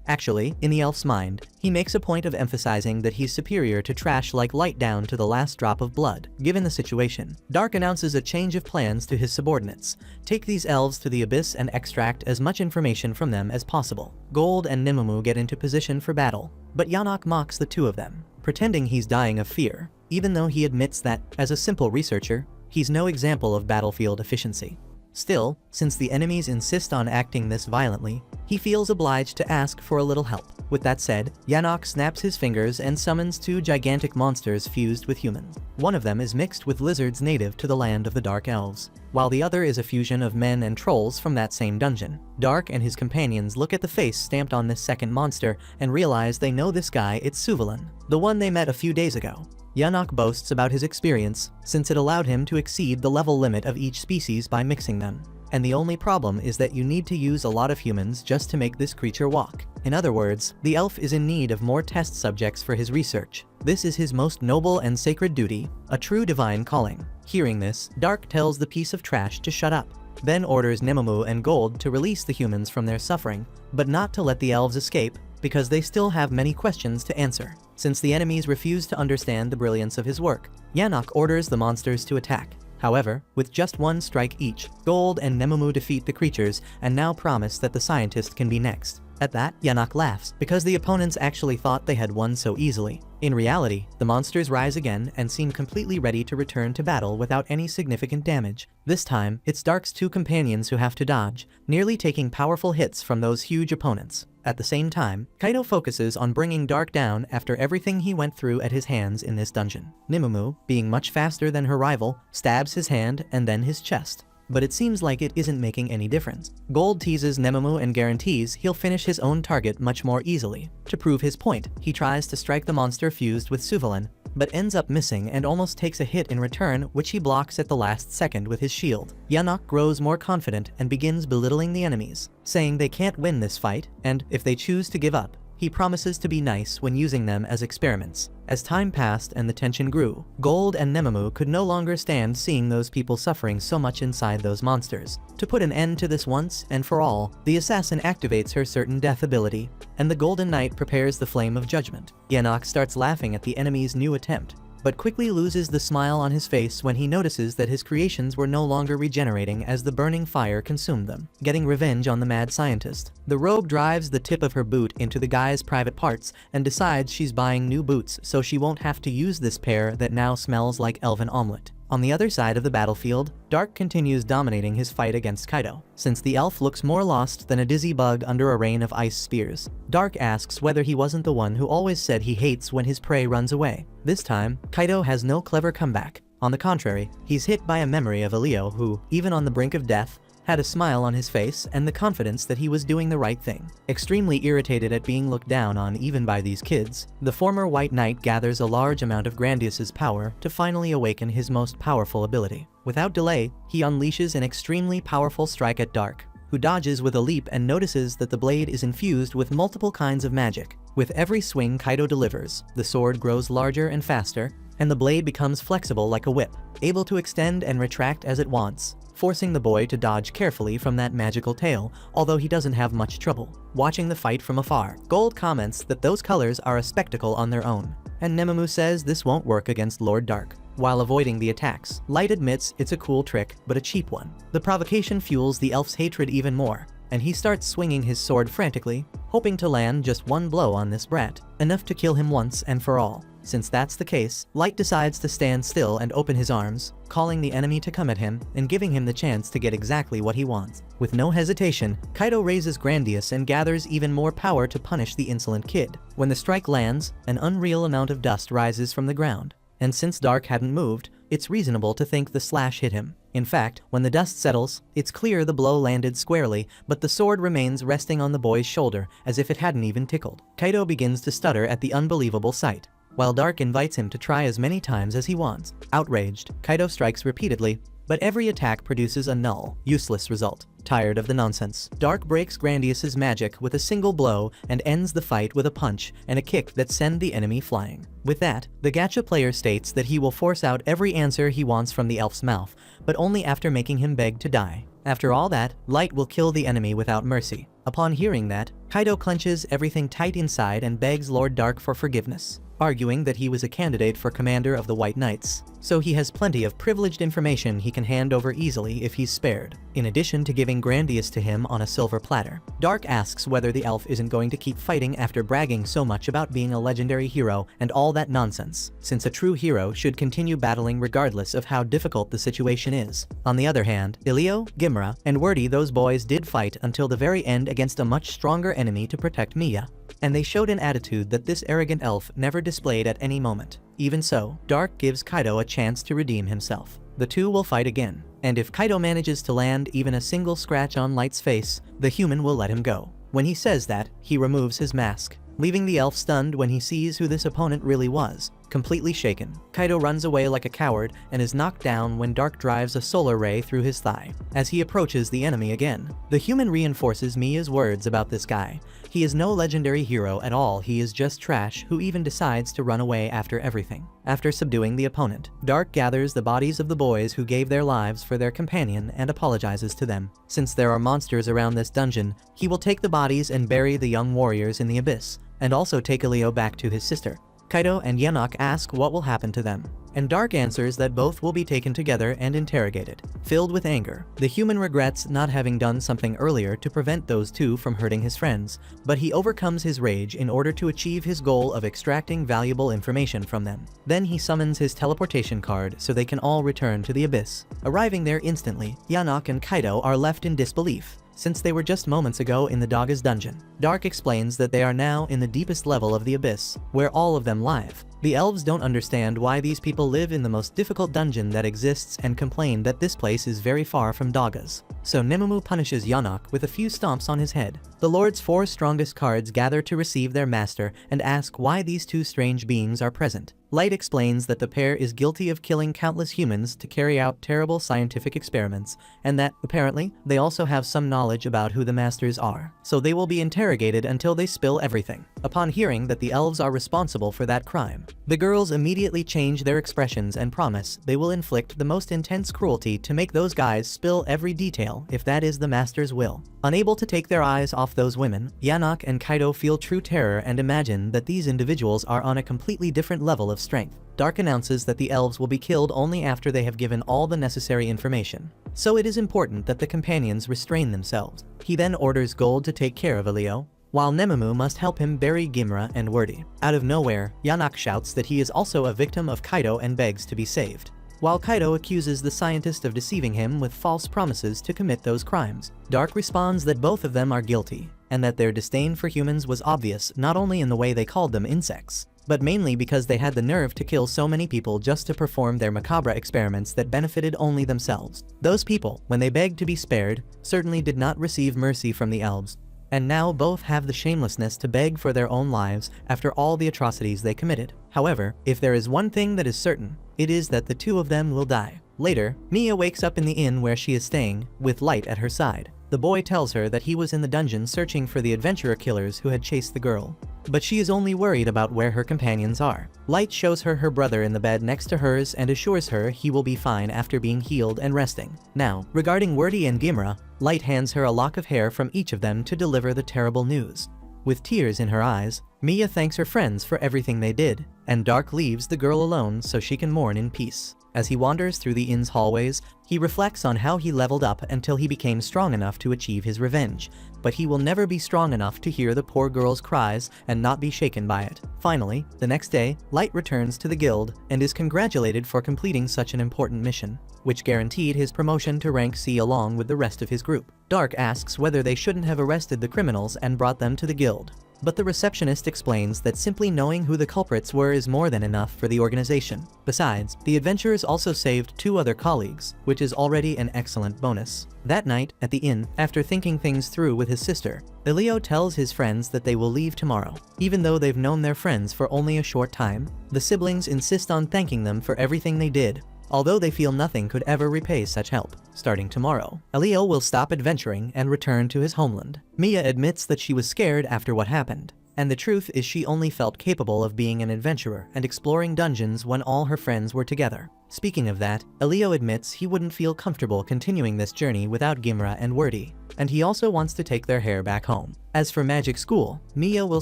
Actually, in the elf's mind, he makes a point of emphasizing that he's superior to trash like Light down to the last drop of blood. Given the situation, Dark announces a change of plans to his subordinates. Take these elves to the abyss and extract as much information from them as possible. Gold and Nemamu get into position for battle, but Yanok mocks the two of them, pretending he's dying of fear, even though he admits that, as a simple researcher, he's no example of battlefield efficiency. Still, since the enemies insist on acting this violently, he feels obliged to ask for a little help. With that said, Yanok snaps his fingers and summons two gigantic monsters fused with humans. One of them is mixed with lizards native to the land of the Dark Elves, while the other is a fusion of men and trolls from that same dungeon. Dark and his companions look at the face stamped on this second monster and realize they know this guy. It's Suvalan, the one they met a few days ago. Yanok boasts about his experience, since it allowed him to exceed the level limit of each species by mixing them. And the only problem is that you need to use a lot of humans just to make this creature walk. In other words, the elf is in need of more test subjects for his research. This is his most noble and sacred duty, a true divine calling. Hearing this, Dark tells the piece of trash to shut up, then orders Nemumu and Gold to release the humans from their suffering, but not to let the elves escape, because they still have many questions to answer. Since the enemies refuse to understand the brilliance of his work, Yanok orders the monsters to attack. However, with just one strike each, Gold and Nemumu defeat the creatures and now promise that the scientist can be next. At that, Yanok laughs, because the opponents actually thought they had won so easily. In reality, the monsters rise again and seem completely ready to return to battle without any significant damage. This time, it's Dark's two companions who have to dodge, nearly taking powerful hits from those huge opponents. At the same time, Kaido focuses on bringing Dark down after everything he went through at his hands in this dungeon. Nemumu, being much faster than her rival, stabs his hand and then his chest. But it seems like it isn't making any difference. Gold teases Nemumu and guarantees he'll finish his own target much more easily. To prove his point, he tries to strike the monster fused with Suvalan, but ends up missing and almost takes a hit in return, which he blocks at the last second with his shield. Yanok grows more confident and begins belittling the enemies, saying they can't win this fight, and if they choose to give up, he promises to be nice when using them as experiments. As time passed and the tension grew, Gold and Nemumu could no longer stand seeing those people suffering so much inside those monsters. To put an end to this once and for all, the assassin activates her certain death ability, and the Golden Knight prepares the Flame of Judgment. Yanok starts laughing at the enemy's new attempt, but quickly loses the smile on his face when he notices that his creations were no longer regenerating as the burning fire consumed them. Getting revenge on the mad scientist, the rogue drives the tip of her boot into the guy's private parts and decides she's buying new boots so she won't have to use this pair that now smells like elven omelet. On the other side of the battlefield, Dark continues dominating his fight against Kaido. Since the elf looks more lost than a dizzy bug under a rain of ice spears, Dark asks whether he wasn't the one who always said he hates when his prey runs away. This time, Kaido has no clever comeback. On the contrary, he's hit by a memory of Elio who, even on the brink of death, had a smile on his face and the confidence that he was doing the right thing. Extremely irritated at being looked down on even by these kids, the former White Knight gathers a large amount of Grandius's power to finally awaken his most powerful ability. Without delay, he unleashes an extremely powerful strike at Dark, who dodges with a leap and notices that the blade is infused with multiple kinds of magic. With every swing Kaido delivers, the sword grows larger and faster, and the blade becomes flexible like a whip, able to extend and retract as it wants, forcing the boy to dodge carefully from that magical tail, although he doesn't have much trouble. Watching the fight from afar, Gold comments that those colors are a spectacle on their own, and Nemumu says this won't work against Lord Dark. While avoiding the attacks, Light admits it's a cool trick, but a cheap one. The provocation fuels the elf's hatred even more, and he starts swinging his sword frantically, hoping to land just one blow on this brat, enough to kill him once and for all. Since that's the case, Light decides to stand still and open his arms, calling the enemy to come at him and giving him the chance to get exactly what he wants. With no hesitation, Kaido raises Grandius and gathers even more power to punish the insolent kid. When the strike lands, an unreal amount of dust rises from the ground, and since Dark hadn't moved, it's reasonable to think the slash hit him. In fact, when the dust settles, it's clear the blow landed squarely, but the sword remains resting on the boy's shoulder as if it hadn't even tickled. Kaido begins to stutter at the unbelievable sight, while Dark invites him to try as many times as he wants. Outraged, Kaido strikes repeatedly, but every attack produces a null, useless result. Tired of the nonsense, Dark breaks Grandius's magic with a single blow and ends the fight with a punch and a kick that send the enemy flying. With that, the gacha player states that he will force out every answer he wants from the elf's mouth, but only after making him beg to die. After all that, Light will kill the enemy without mercy. Upon hearing that, Kaido clenches everything tight inside and begs Lord Dark for forgiveness. arguing that he was a candidate for commander of the White Knights, so he has plenty of privileged information he can hand over easily if he's spared, in addition to giving Grandius to him on a silver platter. Dark asks whether the elf isn't going to keep fighting after bragging so much about being a legendary hero and all that nonsense, since a true hero should continue battling regardless of how difficult the situation is. On the other hand, Ilio, Gimra, and Wordy, those boys did fight until the very end against a much stronger enemy to protect Mia, and they showed an attitude that this arrogant elf never displayed at any moment. Even so, Dark gives Kaido a chance to redeem himself. The two will fight again, and if Kaido manages to land even a single scratch on Light's face, the human will let him go. When he says that, he removes his mask, leaving the elf stunned when he sees who this opponent really was. Completely shaken, Kaido runs away like a coward and is knocked down when Dark drives a solar ray through his thigh. As he approaches the enemy again, the human reinforces Mia's words about this guy. He is no legendary hero at all, he is just trash who even decides to run away after everything. After subduing the opponent, Dark gathers the bodies of the boys who gave their lives for their companion and apologizes to them. Since there are monsters around this dungeon, he will take the bodies and bury the young warriors in the abyss, and also take Ilio back to his sister. Kaido and Yanok ask what will happen to them, and Dark answers that both will be taken together and interrogated. Filled with anger, the human regrets not having done something earlier to prevent those two from hurting his friends, but he overcomes his rage in order to achieve his goal of extracting valuable information from them. Then he summons his teleportation card so they can all return to the abyss. Arriving there instantly, Yanok and Kaido are left in disbelief, since they were just moments ago in the Daga's dungeon. Dark explains that they are now in the deepest level of the abyss, where all of them live. The elves don't understand why these people live in the most difficult dungeon that exists and complain that this place is very far from Daga's. So Nemumu punishes Yanok with a few stomps on his head. The Lord's 4 strongest cards gather to receive their master and ask why these two strange beings are present. Light explains that the pair is guilty of killing countless humans to carry out terrible scientific experiments, and that, apparently, they also have some knowledge about who the masters are, so they will be interrogated until they spill everything. Upon hearing that the elves are responsible for that crime, the girls immediately change their expressions and promise they will inflict the most intense cruelty to make those guys spill every detail if that is the master's will. Unable to take their eyes off those women, Yanok and Kaido feel true terror and imagine that these individuals are on a completely different level of strength. Dark announces that the elves will be killed only after they have given all the necessary information, so it is important that the companions restrain themselves. He then orders Gold to take care of Ilio, while Nemumu must help him bury Gimra and Wordy. Out of nowhere, Yanok shouts that he is also a victim of Kaido and begs to be saved, while Kaido accuses the scientist of deceiving him with false promises to commit those crimes. Dark responds that both of them are guilty, and that their disdain for humans was obvious not only in the way they called them insects, but mainly because they had the nerve to kill so many people just to perform their macabre experiments that benefited only themselves. Those people, when they begged to be spared, certainly did not receive mercy from the elves, and now both have the shamelessness to beg for their own lives after all the atrocities they committed. However, if there is one thing that is certain, it is that the two of them will die. Later, Mia wakes up in the inn where she is staying, with Light at her side. The boy tells her that he was in the dungeon searching for the adventurer killers who had chased the girl, but she is only worried about where her companions are. Light shows her her brother in the bed next to hers and assures her he will be fine after being healed and resting. Now, regarding Wordy and Gimra, Light hands her a lock of hair from each of them to deliver the terrible news. With tears in her eyes, Mia thanks her friends for everything they did, and Dark leaves the girl alone so she can mourn in peace. As he wanders through the inn's hallways, he reflects on how he leveled up until he became strong enough to achieve his revenge, but he will never be strong enough to hear the poor girl's cries and not be shaken by it. Finally, the next day, Light returns to the guild and is congratulated for completing such an important mission, which guaranteed his promotion to rank C along with the rest of his group. Dark asks whether they shouldn't have arrested the criminals and brought them to the guild, but the receptionist explains that simply knowing who the culprits were is more than enough for the organization. Besides, the adventurers also saved 2 other colleagues, which is already an excellent bonus. That night, at the inn, after thinking things through with his sister, Ilio tells his friends that they will leave tomorrow. Even though they've known their friends for only a short time, the siblings insist on thanking them for everything they did, although they feel nothing could ever repay such help. Starting tomorrow, Ilio will stop adventuring and return to his homeland. Mia admits that she was scared after what happened, and the truth is she only felt capable of being an adventurer and exploring dungeons when all her friends were together. Speaking of that, Ilio admits he wouldn't feel comfortable continuing this journey without Gimra and Wordy, and he also wants to take their hair back home. As for magic school, Mia will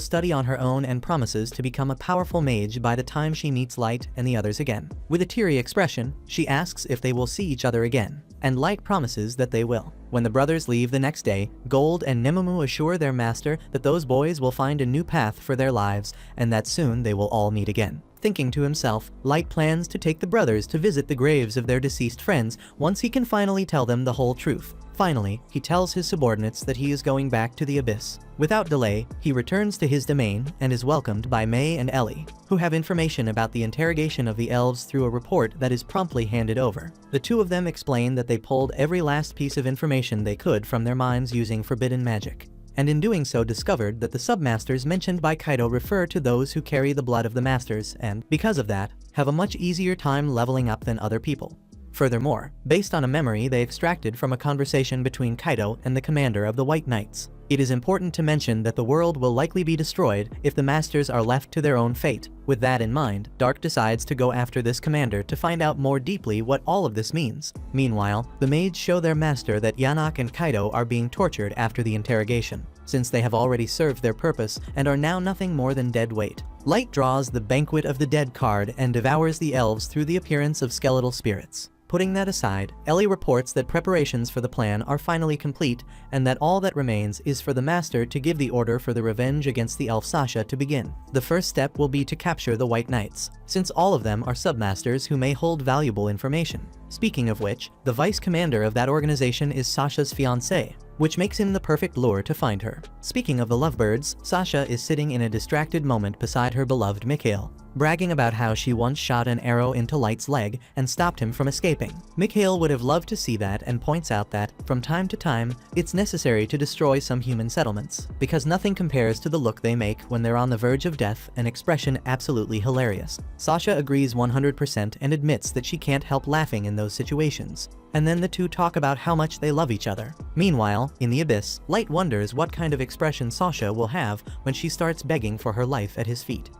study on her own and promises to become a powerful mage by the time she meets Light and the others again. With a teary expression, she asks if they will see each other again, and Light promises that they will. When the brothers leave the next day, Gold and Nemumu assure their master that those boys will find a new path for their lives and that soon they will all meet again. Thinking to himself, Light plans to take the brothers to visit the graves of their deceased friends once he can finally tell them the whole truth. Finally, he tells his subordinates that he is going back to the abyss. Without delay, he returns to his domain and is welcomed by May and Ellie, who have information about the interrogation of the elves through a report that is promptly handed over. The two of them explain that they pulled every last piece of information they could from their minds using forbidden magic, and in doing so discovered that the submasters mentioned by Kaido refer to those who carry the blood of the masters and, because of that, have a much easier time leveling up than other people. Furthermore, based on a memory they extracted from a conversation between Kaido and the commander of the White Knights, it is important to mention that the world will likely be destroyed if the masters are left to their own fate. With that in mind, Dark decides to go after this commander to find out more deeply what all of this means. Meanwhile, the maids show their master that Yanak and Kaido are being tortured after the interrogation, since they have already served their purpose and are now nothing more than dead weight. Light draws the Banquet of the Dead card and devours the elves through the appearance of skeletal spirits. Putting that aside, Ellie reports that preparations for the plan are finally complete and that all that remains is for the master to give the order for the revenge against the elf Sasha to begin. The first step will be to capture the White Knights, since all of them are submasters who may hold valuable information. Speaking of which, the vice commander of that organization is Sasha's fiancé, which makes him the perfect lure to find her. Speaking of the lovebirds, Sasha is sitting in a distracted moment beside her beloved Mikhail, bragging about how she once shot an arrow into Light's leg and stopped him from escaping. Mikhail would have loved to see that and points out that, from time to time, it's necessary to destroy some human settlements, because nothing compares to the look they make when they're on the verge of death, an expression absolutely hilarious. Sasha agrees 100% and admits that she can't help laughing in those situations, and then the two talk about how much they love each other. Meanwhile, in the abyss, Light wonders what kind of expression Sasha will have when she starts begging for her life at his feet.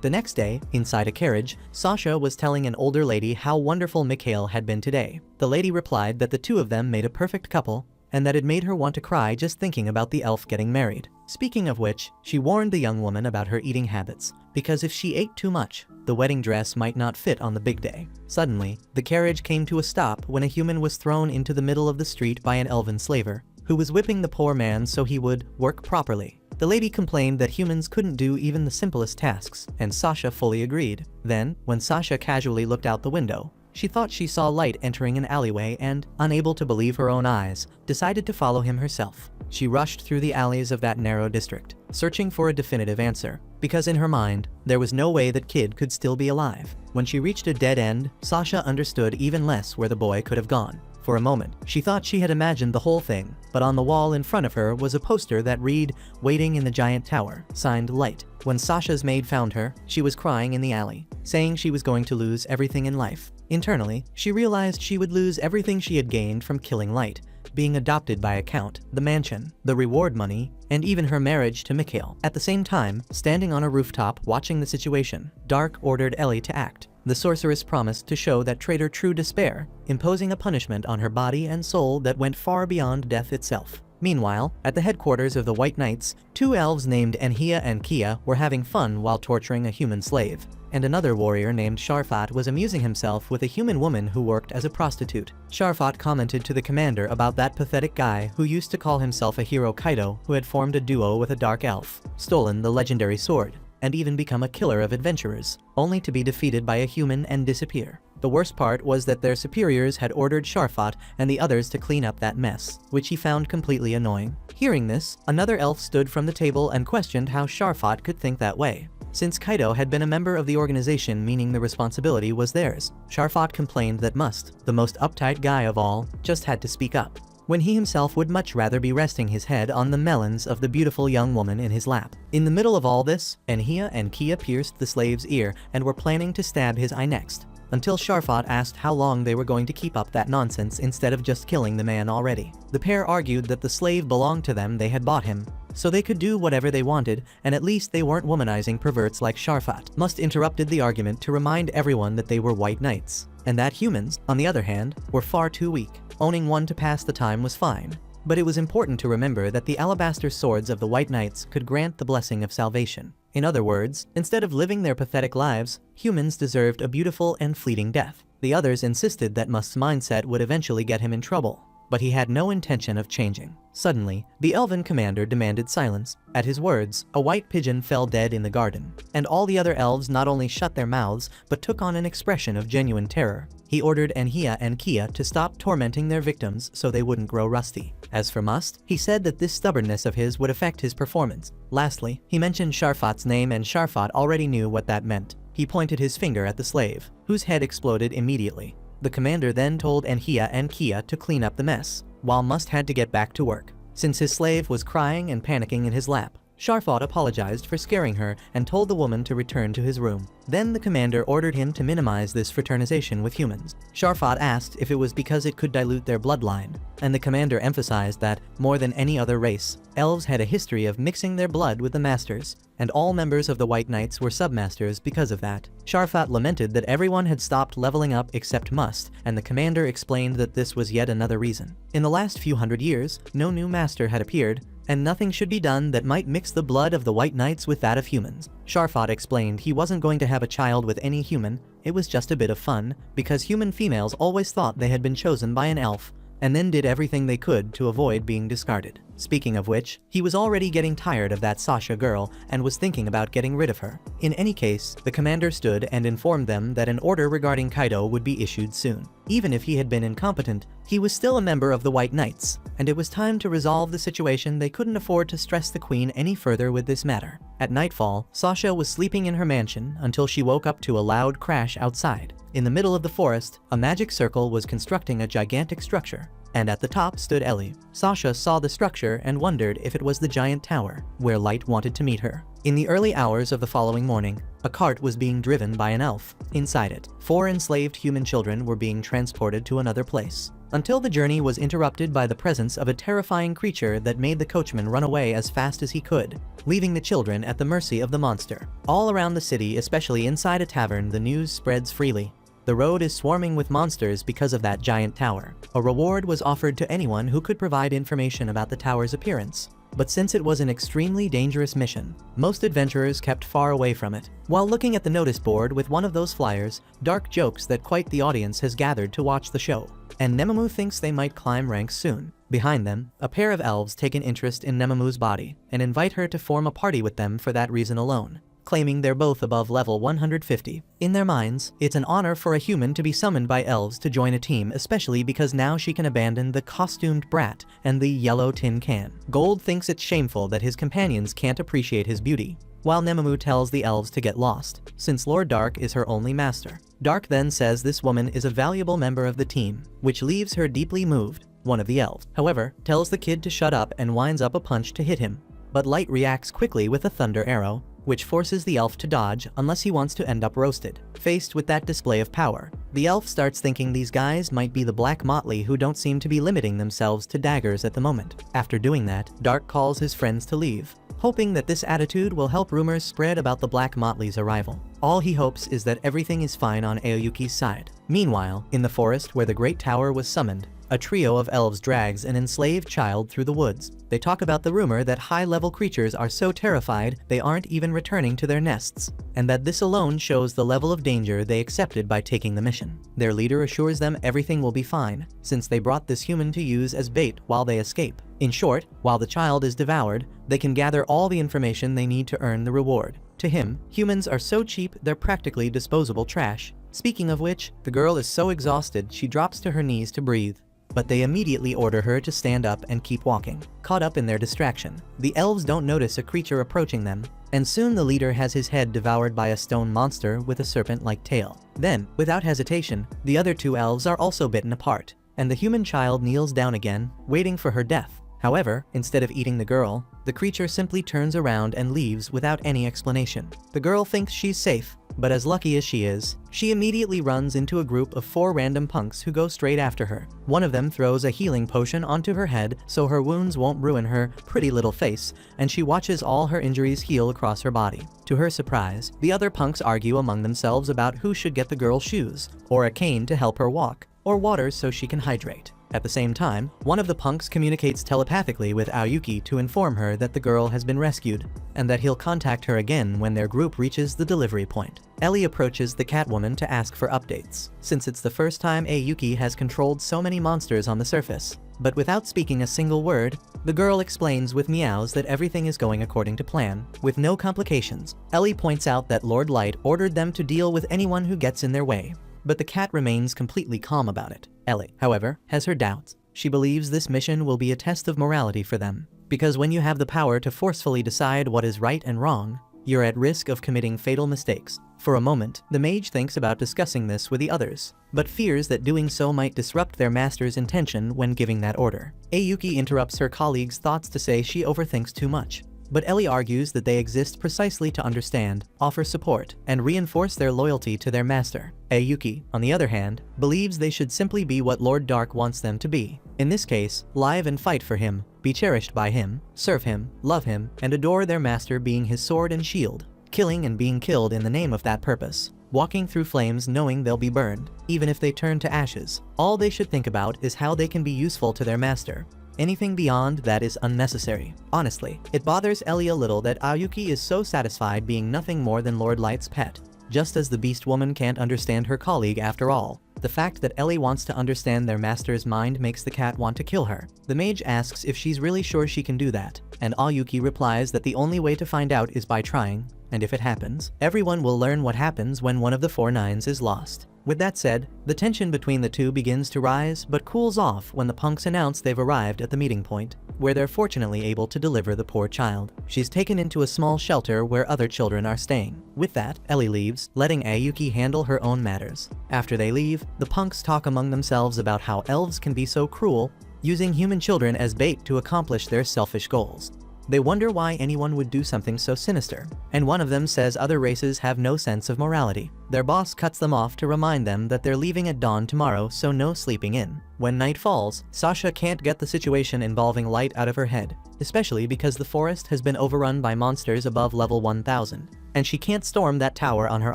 The next day, inside a carriage, Sasha was telling an older lady how wonderful Mikhail had been today. The lady replied that the two of them made a perfect couple, and that it made her want to cry just thinking about the elf getting married. Speaking of which, she warned the young woman about her eating habits, because if she ate too much, the wedding dress might not fit on the big day. Suddenly, the carriage came to a stop when a human was thrown into the middle of the street by an elven slaver, who was whipping the poor man so he would work properly. The lady complained that humans couldn't do even the simplest tasks, and Sasha fully agreed. Then, when Sasha casually looked out the window, she thought she saw Light entering an alleyway and, unable to believe her own eyes, decided to follow him herself. She rushed through the alleys of that narrow district, searching for a definitive answer, because in her mind, there was no way that Kid could still be alive. When she reached a dead end, Sasha understood even less where the boy could have gone. For a moment, she thought she had imagined the whole thing, but on the wall in front of her was a poster that read, "Waiting in the Giant Tower," signed Light. When Sasha's maid found her, she was crying in the alley, saying she was going to lose everything in life. Internally, she realized she would lose everything she had gained from killing Light, being adopted by a count, the mansion, the reward money, and even her marriage to Mikhail. At the same time, standing on a rooftop watching the situation, Dark ordered Ellie to act. The sorceress promised to show that traitor true despair, imposing a punishment on her body and soul that went far beyond death itself. Meanwhile, at the headquarters of the White Knights, two elves named Enhia and Kia were having fun while torturing a human slave, and another warrior named Sharfat was amusing himself with a human woman who worked as a prostitute. Sharfat commented to the commander about that pathetic guy who used to call himself a hero Kaido, who had formed a duo with a dark elf, stolen the legendary sword, and even become a killer of adventurers, only to be defeated by a human and disappear. The worst part was that their superiors had ordered Sharfat and the others to clean up that mess, which he found completely annoying. Hearing this, another elf stood from the table and questioned how Sharfat could think that way, since Kaido had been a member of the organization, meaning the responsibility was theirs. Sharfat complained that Must, the most uptight guy of all, just had to speak up, when he himself would much rather be resting his head on the melons of the beautiful young woman in his lap. In the middle of all this, Enhia and Kia pierced the slave's ear and were planning to stab his eye next, until Sharfat asked how long they were going to keep up that nonsense instead of just killing the man already. The pair argued that the slave belonged to them, they had bought him, so they could do whatever they wanted, and at least they weren't womanizing perverts like Sharfat. Must interrupted the argument to remind everyone that they were White Knights, and that humans, on the other hand, were far too weak. Owning one to pass the time was fine, But it was important to remember that the alabaster swords of the White Knights could grant the blessing of salvation. In other words, instead of living their pathetic lives, humans deserved a beautiful and fleeting death. The others insisted that Must's mindset would eventually get him in trouble, but he had no intention of changing. Suddenly, the elven commander demanded silence. At his words, a white pigeon fell dead in the garden, and all the other elves not only shut their mouths, but took on an expression of genuine terror. He ordered Anhia and Kia to stop tormenting their victims so they wouldn't grow rusty. As for Must, he said that this stubbornness of his would affect his performance. Lastly, he mentioned Sharfat's name, and Sharfat already knew what that meant. He pointed his finger at the slave, whose head exploded immediately. The commander then told Anhia and Kia to clean up the mess, while Must had to get back to work. Since his slave was crying and panicking in his lap, Sharfat apologized for scaring her and told the woman to return to his room. Then the commander ordered him to minimize this fraternization with humans. Sharfat asked if it was because it could dilute their bloodline, and the commander emphasized that, more than any other race, elves had a history of mixing their blood with the masters, and all members of the White Knights were submasters because of that. Sharfat lamented that everyone had stopped leveling up except Must, and the commander explained that this was yet another reason. In the last few hundred years, no new master had appeared, and nothing should be done that might mix the blood of the White Knights with that of humans. Sharfat explained he wasn't going to have a child with any human, it was just a bit of fun, because human females always thought they had been chosen by an elf, and then did everything they could to avoid being discarded. Speaking of which, he was already getting tired of that Sasha girl and was thinking about getting rid of her. In any case, the commander stood and informed them that an order regarding Kaido would be issued soon. Even if he had been incompetent, he was still a member of the White Knights, and it was time to resolve the situation. They couldn't afford to stress the queen any further with this matter. At nightfall, Sasha was sleeping in her mansion until she woke up to a loud crash outside. In the middle of the forest, a magic circle was constructing a gigantic structure, and at the top stood Ellie. Sasha saw the structure and wondered if it was the giant tower, where Light wanted to meet her. In the early hours of the following morning, a cart was being driven by an elf. Inside it, 4 enslaved human children were being transported to another place, until the journey was interrupted by the presence of a terrifying creature that made the coachman run away as fast as he could, leaving the children at the mercy of the monster. All around the city, especially inside a tavern, the news spreads freely. The road is swarming with monsters because of that giant tower. A reward was offered to anyone who could provide information about the tower's appearance. But since it was an extremely dangerous mission, most adventurers kept far away from it. While looking at the notice board with one of those flyers, Dark jokes that quite the audience has gathered to watch the show, and Nemamu thinks they might climb ranks soon. Behind them, a pair of elves take an interest in Nemamu's body and invite her to form a party with them for that reason alone, claiming they're both above level 150. In their minds, it's an honor for a human to be summoned by elves to join a team, especially because now she can abandon the costumed brat and the yellow tin can. Gold thinks it's shameful that his companions can't appreciate his beauty, while Nemamu tells the elves to get lost, since Lord Dark is her only master. Dark then says this woman is a valuable member of the team, which leaves her deeply moved. One of the elves, however, tells the kid to shut up and winds up a punch to hit him, but Light reacts quickly with a thunder arrow, which forces the elf to dodge unless he wants to end up roasted. Faced with that display of power, the elf starts thinking these guys might be the Black Motley who don't seem to be limiting themselves to daggers at the moment. After doing that, Dark calls his friends to leave, hoping that this attitude will help rumors spread about the Black Motley's arrival. All he hopes is that everything is fine on Aoyuki's side. Meanwhile, in the forest where the Great Tower was summoned, a trio of elves drags an enslaved child through the woods. They talk about the rumor that high-level creatures are so terrified they aren't even returning to their nests, and that this alone shows the level of danger they accepted by taking the mission. Their leader assures them everything will be fine, since they brought this human to use as bait while they escape. In short, while the child is devoured, they can gather all the information they need to earn the reward. To him, humans are so cheap they're practically disposable trash. Speaking of which, the girl is so exhausted she drops to her knees to breathe, but they immediately order her to stand up and keep walking. Caught up in their distraction, the elves don't notice a creature approaching them, and soon the leader has his head devoured by a stone monster with a serpent-like tail. Then, without hesitation, the other 2 elves are also bitten apart, and the human child kneels down again, waiting for her death. However, instead of eating the girl, the creature simply turns around and leaves without any explanation. The girl thinks she's safe, but as lucky as she is, she immediately runs into a group of 4 random punks who go straight after her. One of them throws a healing potion onto her head so her wounds won't ruin her pretty little face, and she watches all her injuries heal across her body. To her surprise, the other punks argue among themselves about who should get the girl shoes, or a cane to help her walk, or water so she can hydrate. At the same time, one of the punks communicates telepathically with Aoyuki to inform her that the girl has been rescued, and that he'll contact her again when their group reaches the delivery point. Ellie approaches the Catwoman to ask for updates, since it's the first time Aoyuki has controlled so many monsters on the surface. But without speaking a single word, the girl explains with meows that everything is going according to plan, with no complications. Ellie points out that Lord Light ordered them to deal with anyone who gets in their way, but the cat remains completely calm about it. Ellie, however, has her doubts. She believes this mission will be a test of morality for them, because when you have the power to forcefully decide what is right and wrong, you're at risk of committing fatal mistakes. For a moment, the mage thinks about discussing this with the others, but fears that doing so might disrupt their master's intention when giving that order. Aoyuki interrupts her colleague's thoughts to say she overthinks too much, but Ellie argues that they exist precisely to understand, offer support, and reinforce their loyalty to their master. Aoyuki, on the other hand, believes they should simply be what Lord Dark wants them to be. In this case, live and fight for him, be cherished by him, serve him, love him, and adore their master being his sword and shield, killing and being killed in the name of that purpose, walking through flames knowing they'll be burned, even if they turn to ashes. All they should think about is how they can be useful to their master. Anything beyond that is unnecessary. Honestly, it bothers Ellie a little that Aoyuki is so satisfied being nothing more than Lord Light's pet, just as the Beast Woman can't understand her colleague after all. The fact that Ellie wants to understand their master's mind makes the cat want to kill her. The mage asks if she's really sure she can do that, and Aoyuki replies that the only way to find out is by trying, and if it happens, everyone will learn what happens when one of the 4 nines is lost. With that said, the tension between the two begins to rise but cools off when the punks announce they've arrived at the meeting point, where they're fortunately able to deliver the poor child. She's taken into a small shelter where other children are staying. With that, Ellie leaves, letting Aoyuki handle her own matters. After they leave, the punks talk among themselves about how elves can be so cruel, using human children as bait to accomplish their selfish goals. They wonder why anyone would do something so sinister, and one of them says other races have no sense of morality. Their boss cuts them off to remind them that they're leaving at dawn tomorrow, so no sleeping in. When night falls, Sasha can't get the situation involving Light out of her head, especially because the forest has been overrun by monsters above level 1000, and she can't storm that tower on her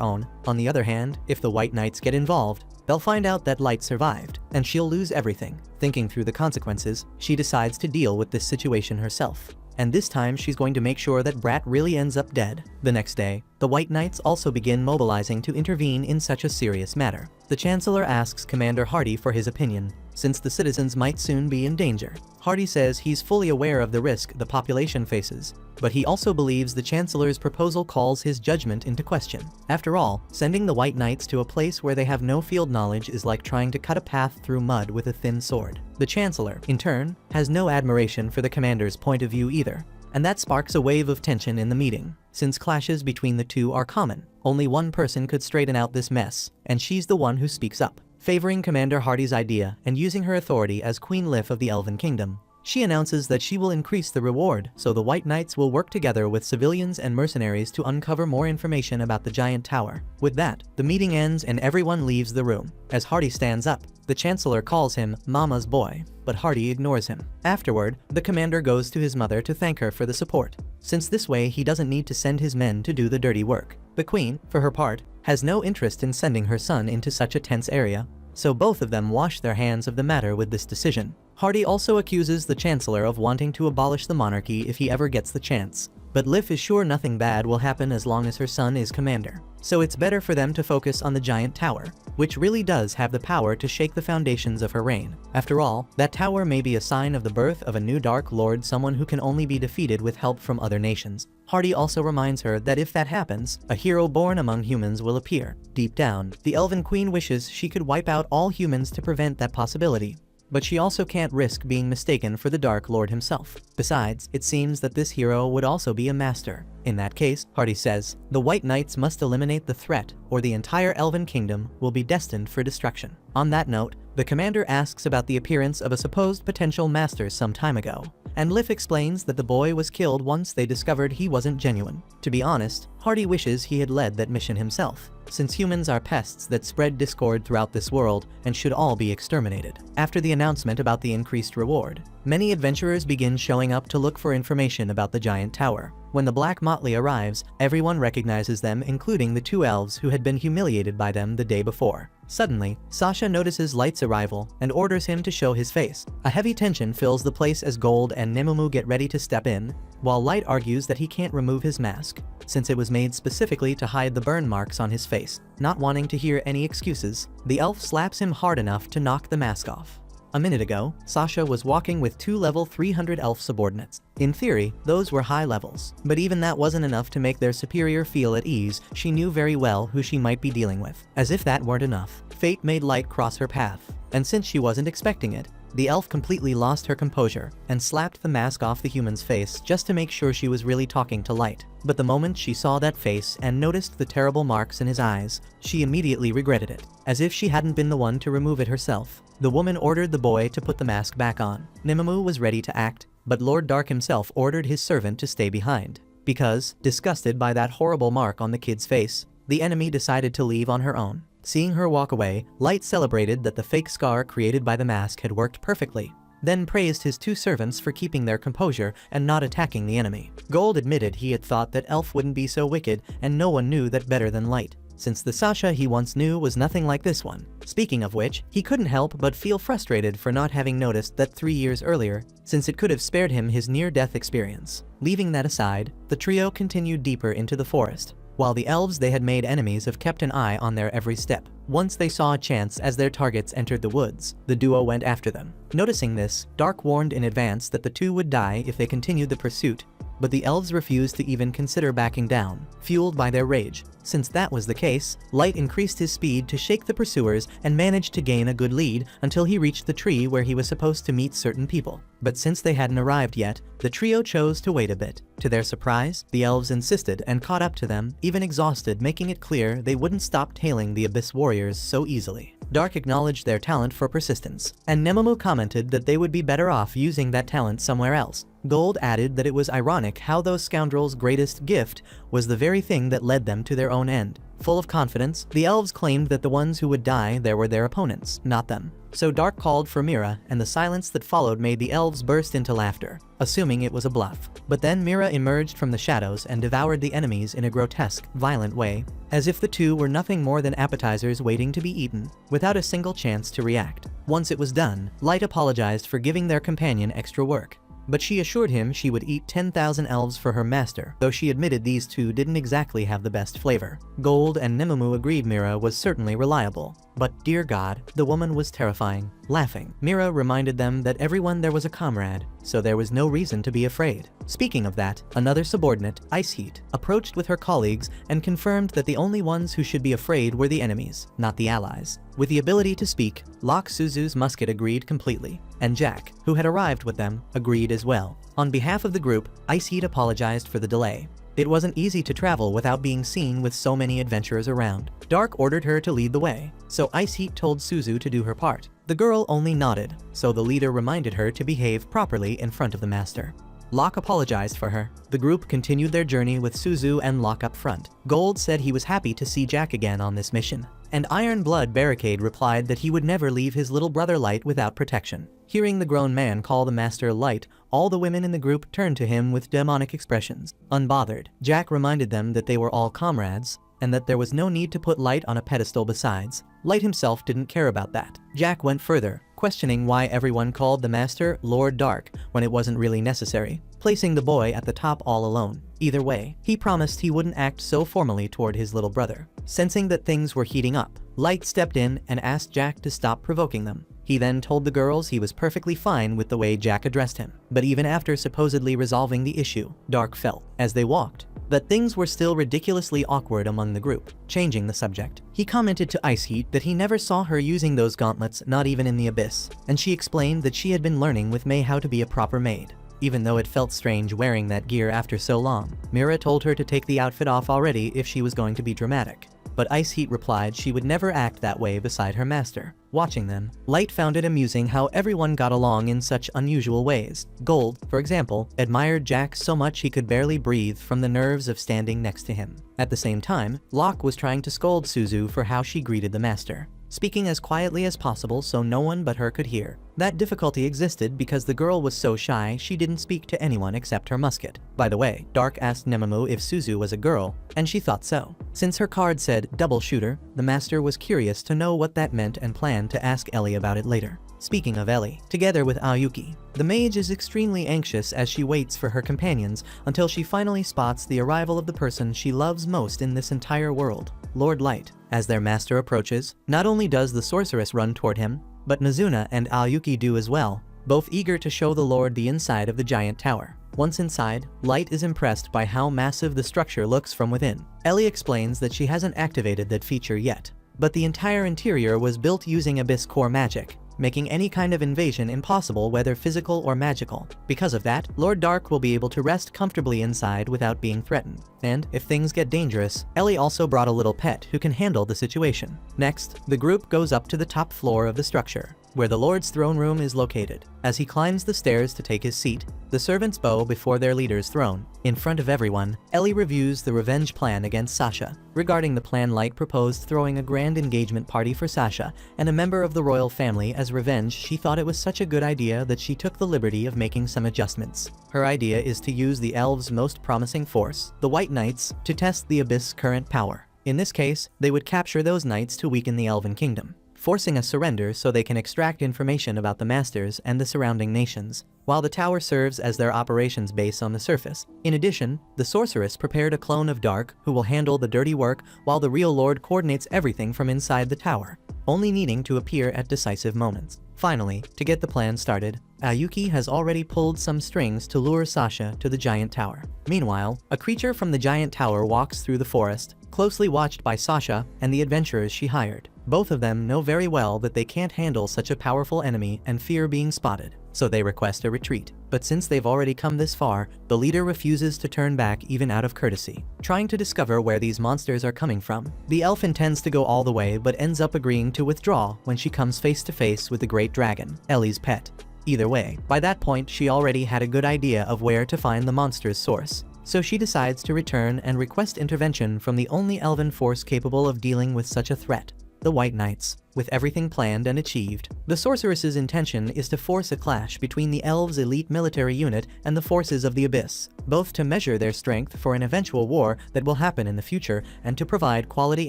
own. On the other hand, if the White Knights get involved, they'll find out that Light survived, and she'll lose everything. Thinking through the consequences, she decides to deal with this situation herself. And this time she's going to make sure that Brat really ends up dead. The next day, the White Knights also begin mobilizing to intervene in such a serious matter. The Chancellor asks Commander Hardy for his opinion, since the citizens might soon be in danger. Hardy says he's fully aware of the risk the population faces, but he also believes the Chancellor's proposal calls his judgment into question. After all, sending the White Knights to a place where they have no field knowledge is like trying to cut a path through mud with a thin sword. The Chancellor, in turn, has no admiration for the commander's point of view either, and that sparks a wave of tension in the meeting. Since clashes between the two are common, only one person could straighten out this mess, and she's the one who speaks up. Favoring Commander Hardy's idea and using her authority as Queen Lif of the Elven Kingdom, she announces that she will increase the reward, so the White Knights will work together with civilians and mercenaries to uncover more information about the giant tower. With that, the meeting ends and everyone leaves the room. As Hardy stands up, the Chancellor calls him Mama's boy, but Hardy ignores him. Afterward, the commander goes to his mother to thank her for the support, since this way he doesn't need to send his men to do the dirty work. The Queen, for her part, has no interest in sending her son into such a tense area, so both of them wash their hands of the matter with this decision. Hardy also accuses the Chancellor of wanting to abolish the monarchy if he ever gets the chance, but Lif is sure nothing bad will happen as long as her son is commander. So it's better for them to focus on the giant tower, which really does have the power to shake the foundations of her reign. After all, that tower may be a sign of the birth of a new Dark Lord, someone who can only be defeated with help from other nations. Hardy also reminds her that if that happens, a hero born among humans will appear. Deep down, the Elven Queen wishes she could wipe out all humans to prevent that possibility, but she also can't risk being mistaken for the Dark Lord himself. Besides, it seems that this hero would also be a master. In that case, Hardy says, the White Knights must eliminate the threat, or the entire Elven Kingdom will be destined for destruction. On that note, the commander asks about the appearance of a supposed potential master some time ago, and Lif explains that the boy was killed once they discovered he wasn't genuine. To be honest, Hardy wishes he had led that mission himself, since humans are pests that spread discord throughout this world and should all be exterminated. After the announcement about the increased reward, many adventurers begin showing up to look for information about the giant tower. When the Black Motley arrives, everyone recognizes them, including the 2 elves who had been humiliated by them the day before. Suddenly, Sasha notices Light's arrival and orders him to show his face. A heavy tension fills the place as Gold and Nemumu get ready to step in, while Light argues that he can't remove his mask, since it was made specifically to hide the burn marks on his face. Not wanting to hear any excuses, the elf slaps him hard enough to knock the mask off. A minute ago, Sasha was walking with 2 level 300 elf subordinates. In theory, those were high levels, but even that wasn't enough to make their superior feel at ease. She knew very well who she might be dealing with. As if that weren't enough, fate made Light cross her path, and since she wasn't expecting it, the elf completely lost her composure and slapped the mask off the human's face just to make sure she was really talking to Light. But the moment she saw that face and noticed the terrible marks in his eyes, she immediately regretted it, as if she hadn't been the one to remove it herself. The woman ordered the boy to put the mask back on. Nemumu was ready to act, but Lord Dark himself ordered his servant to stay behind. Because, disgusted by that horrible mark on the kid's face, the enemy decided to leave on her own. Seeing her walk away, Light celebrated that the fake scar created by the mask had worked perfectly, then praised his 2 servants for keeping their composure and not attacking the enemy. Gold admitted he had thought that Elf wouldn't be so wicked, and no one knew that better than Light, since the Sasha he once knew was nothing like this one. Speaking of which, he couldn't help but feel frustrated for not having noticed that 3 years earlier, since it could have spared him his near-death experience. Leaving that aside, the trio continued deeper into the forest, while the elves they had made enemies have kept an eye on their every step. Once they saw a chance as their targets entered the woods, the duo went after them. Noticing this, Dark warned in advance that the 2 would die if they continued the pursuit, but the elves refused to even consider backing down, fueled by their rage. Since that was the case, Light increased his speed to shake the pursuers and managed to gain a good lead until he reached the tree where he was supposed to meet certain people. But since they hadn't arrived yet, the trio chose to wait a bit. To their surprise, the elves insisted and caught up to them, even exhausted, making it clear they wouldn't stop tailing the Abyss warriors so easily. Dark acknowledged their talent for persistence, and Nemumu commented that they would be better off using that talent somewhere else. Gold added that it was ironic how those scoundrels' greatest gift was the very thing that led them to their own end. Full of confidence, the elves claimed that the ones who would die there were their opponents, not them. So Dark called for Mira, and the silence that followed made the elves burst into laughter, assuming it was a bluff. But then Mira emerged from the shadows and devoured the enemies in a grotesque, violent way, as if the 2 were nothing more than appetizers waiting to be eaten, without a single chance to react. Once it was done, Light apologized for giving their companion extra work, but she assured him she would eat 10,000 elves for her master, though she admitted these 2 didn't exactly have the best flavor. Gold and Nemumu agreed Mira was certainly reliable, but dear God, the woman was terrifying. Laughing, Mira reminded them that everyone there was a comrade, so there was no reason to be afraid. Speaking of that, another subordinate, Ice Heat, approached with her colleagues and confirmed that the only ones who should be afraid were the enemies, not the allies. With the ability to speak, Locke Suzu's musket agreed completely, and Jack, who had arrived with them, agreed as well. On behalf of the group, Ice Heat apologized for the delay. It wasn't easy to travel without being seen with so many adventurers around. Dark ordered her to lead the way, so Ice Heat told Suzu to do her part. The girl only nodded, so the leader reminded her to behave properly in front of the master. Locke apologized for her. The group continued their journey with Suzu and Locke up front. Gold said he was happy to see Jack again on this mission, and Iron Blood Barricade replied that he would never leave his little brother Light without protection. Hearing the grown man call the master Light, all the women in the group turned to him with demonic expressions. Unbothered, Jack reminded them that they were all comrades, and that there was no need to put Light on a pedestal besides. Light himself didn't care about that. Jack went further, questioning why everyone called the master Lord Dark when it wasn't really necessary, placing the boy at the top all alone. Either way, he promised he wouldn't act so formally toward his little brother. Sensing that things were heating up, Light stepped in and asked Jack to stop provoking them. He then told the girls he was perfectly fine with the way Jack addressed him. But even after supposedly resolving the issue, Dark felt, as they walked, that things were still ridiculously awkward among the group. Changing the subject, he commented to Ice Heat that he never saw her using those gauntlets, not even in the Abyss, and she explained that she had been learning with May how to be a proper maid, even though it felt strange wearing that gear after so long. Mira told her to take the outfit off already if she was going to be dramatic, but Ice Heat replied she would never act that way beside her master. Watching them, Light found it amusing how everyone got along in such unusual ways. Gold, for example, admired Jack so much he could barely breathe from the nerves of standing next to him. At the same time, Locke was trying to scold Suzu for how she greeted the master. speaking as quietly as possible so no one but her could hear. That difficulty existed because the girl was so shy she didn't speak to anyone except her musket. By the way, Dark asked Nemamu if Suzu was a girl, and she thought so. Since her card said double shooter, the master was curious to know what that meant and planned to ask Ellie about it later. Speaking of Ellie, together with Ayuki, the mage is extremely anxious as she waits for her companions until she finally spots the arrival of the person she loves most in this entire world, Lord Light. As their master approaches, not only does the sorceress run toward him, but Nazuna and Ayuki do as well, both eager to show the Lord the inside of the giant tower. Once inside, Light is impressed by how massive the structure looks from within. Ellie explains that she hasn't activated that feature yet, but the entire interior was built using Abyss Core magic, making any kind of invasion impossible whether physical or magical. Because of that, Lord Dark will be able to rest comfortably inside without being threatened. And if things get dangerous, Ellie also brought a little pet who can handle the situation. Next, the group goes up to the top floor of the structure, where the Lord's throne room is located. As he climbs the stairs to take his seat, the servants bow before their leader's throne. In front of everyone, Ellie reviews the revenge plan against Sasha. Regarding the plan, Light proposed throwing a grand engagement party for Sasha and a member of the royal family as revenge. She thought it was such a good idea that she took the liberty of making some adjustments. Her idea is to use the elves' most promising force, the White Knights, to test the Abyss' current power. In this case, they would capture those knights to weaken the Elven Kingdom, forcing a surrender so they can extract information about the Masters and the surrounding nations, while the tower serves as their operations base on the surface. In addition, the sorceress prepared a clone of Dark who will handle the dirty work while the real Lord coordinates everything from inside the tower, only needing to appear at decisive moments. Finally, to get the plan started, Ayuki has already pulled some strings to lure Sasha to the giant tower. Meanwhile, a creature from the giant tower walks through the forest, closely watched by Sasha and the adventurers she hired. Both of them know very well that they can't handle such a powerful enemy and fear being spotted, so they request a retreat. But since they've already come this far, the leader refuses to turn back even out of courtesy. Trying to discover where these monsters are coming from, the elf intends to go all the way but ends up agreeing to withdraw when she comes face to face with the great dragon, Ellie's pet. Either way, by that point she already had a good idea of where to find the monster's source, so she decides to return and request intervention from the only elven force capable of dealing with such a threat, the White Knights. With everything planned and achieved, the sorceress's intention is to force a clash between the elves' elite military unit and the forces of the Abyss, both to measure their strength for an eventual war that will happen in the future and to provide quality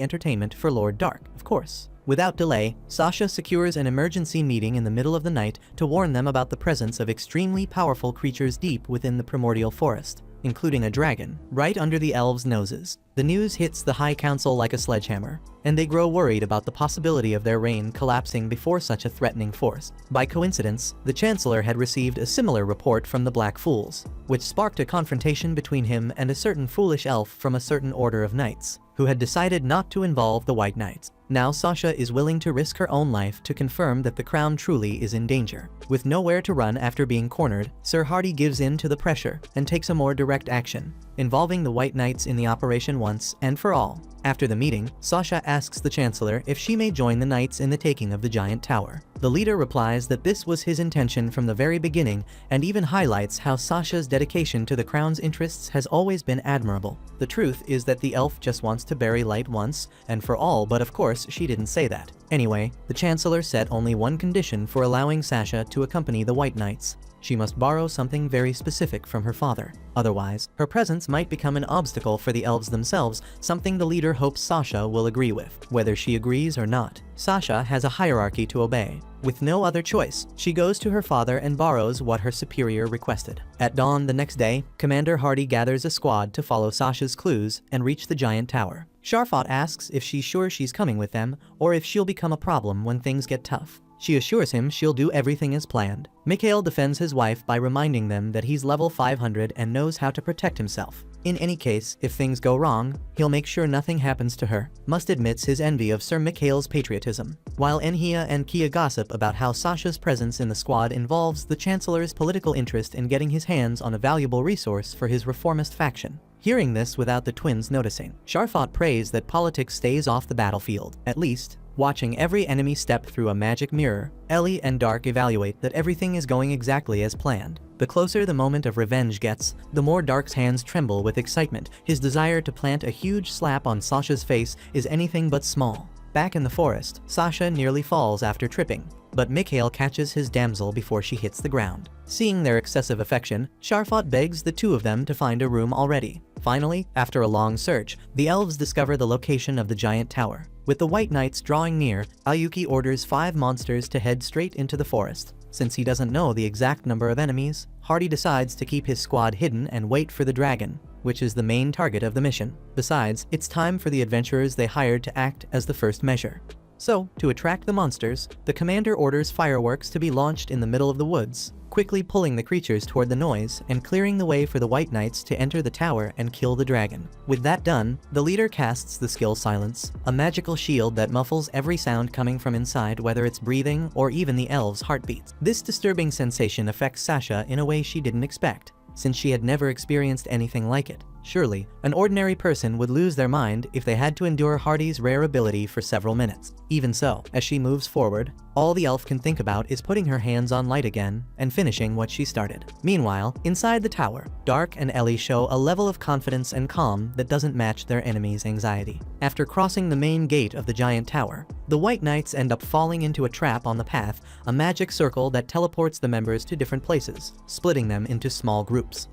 entertainment for Lord Dark, of course. Without delay, Sasha secures an emergency meeting in the middle of the night to warn them about the presence of extremely powerful creatures deep within the primordial forest, including a dragon, right under the elves' noses. The news hits the High Council like a sledgehammer, and they grow worried about the possibility of their reign collapsing before such a threatening force. By coincidence, the Chancellor had received a similar report from the Black Fools, which sparked a confrontation between him and a certain foolish elf from a certain order of knights, who had decided not to involve the White Knights. Now Sasha is willing to risk her own life to confirm that the crown truly is in danger. With nowhere to run after being cornered, Sir Hardy gives in to the pressure and takes a more direct action, involving the White Knights in the operation once and for all. After the meeting, Sasha asks the Chancellor if she may join the knights in the taking of the giant tower. The leader replies that this was his intention from the very beginning and even highlights how Sasha's dedication to the crown's interests has always been admirable. The truth is that the elf just wants to bury Light once and for all, but of course she didn't say that. Anyway, the Chancellor set only one condition for allowing Sasha to accompany the White Knights. She must borrow something very specific from her father. Otherwise, her presence might become an obstacle for the elves themselves, something the leader hopes Sasha will agree with, whether she agrees or not. Sasha has a hierarchy to obey. With no other choice, she goes to her father and borrows what her superior requested. At dawn the next day, Commander Hardy gathers a squad to follow Sasha's clues and reach the giant tower. Sharfot asks if she's sure she's coming with them, or if she'll become a problem when things get tough. She assures him she'll do everything as planned. Mikhail defends his wife by reminding them that he's level 500 and knows how to protect himself. In any case, if things go wrong, he'll make sure nothing happens to her. Must admits his envy of Sir Mikhail's patriotism, while Enhia and Kia gossip about how Sasha's presence in the squad involves the Chancellor's political interest in getting his hands on a valuable resource for his reformist faction. Hearing this without the twins noticing, Sharfot prays that politics stays off the battlefield, at least. Watching every enemy step through a magic mirror, Ellie and Dark evaluate that everything is going exactly as planned. The closer the moment of revenge gets, the more Dark's hands tremble with excitement. His desire to plant a huge slap on Sasha's face is anything but small. Back in the forest, Sasha nearly falls after tripping, but Mikhail catches his damsel before she hits the ground. Seeing their excessive affection, Sharfot begs the two of them to find a room already. Finally, after a long search, the elves discover the location of the giant tower. With the White Knights drawing near, Ayuki orders 5 monsters to head straight into the forest. Since he doesn't know the exact number of enemies, Hardy decides to keep his squad hidden and wait for the dragon, which is the main target of the mission. Besides, it's time for the adventurers they hired to act as the first measure. So, to attract the monsters, the commander orders fireworks to be launched in the middle of the woods, quickly pulling the creatures toward the noise and clearing the way for the White Knights to enter the tower and kill the dragon. With that done, the leader casts the skill Silence, a magical shield that muffles every sound coming from inside, whether it's breathing or even the elves' heartbeats. This disturbing sensation affects Sasha in a way she didn't expect, since she had never experienced anything like it. Surely, an ordinary person would lose their mind if they had to endure Hardy's rare ability for several minutes. Even so, as she moves forward, all the elf can think about is putting her hands on light again and finishing what she started. Meanwhile, inside the tower, Dark and Ellie show a level of confidence and calm that doesn't match their enemy's anxiety. After crossing the main gate of the giant tower, the White Knights end up falling into a trap on the path, a magic circle that teleports the members to different places, splitting them into small groups.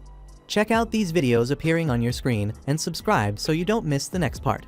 Check out these videos appearing on your screen and subscribe so you don't miss the next part.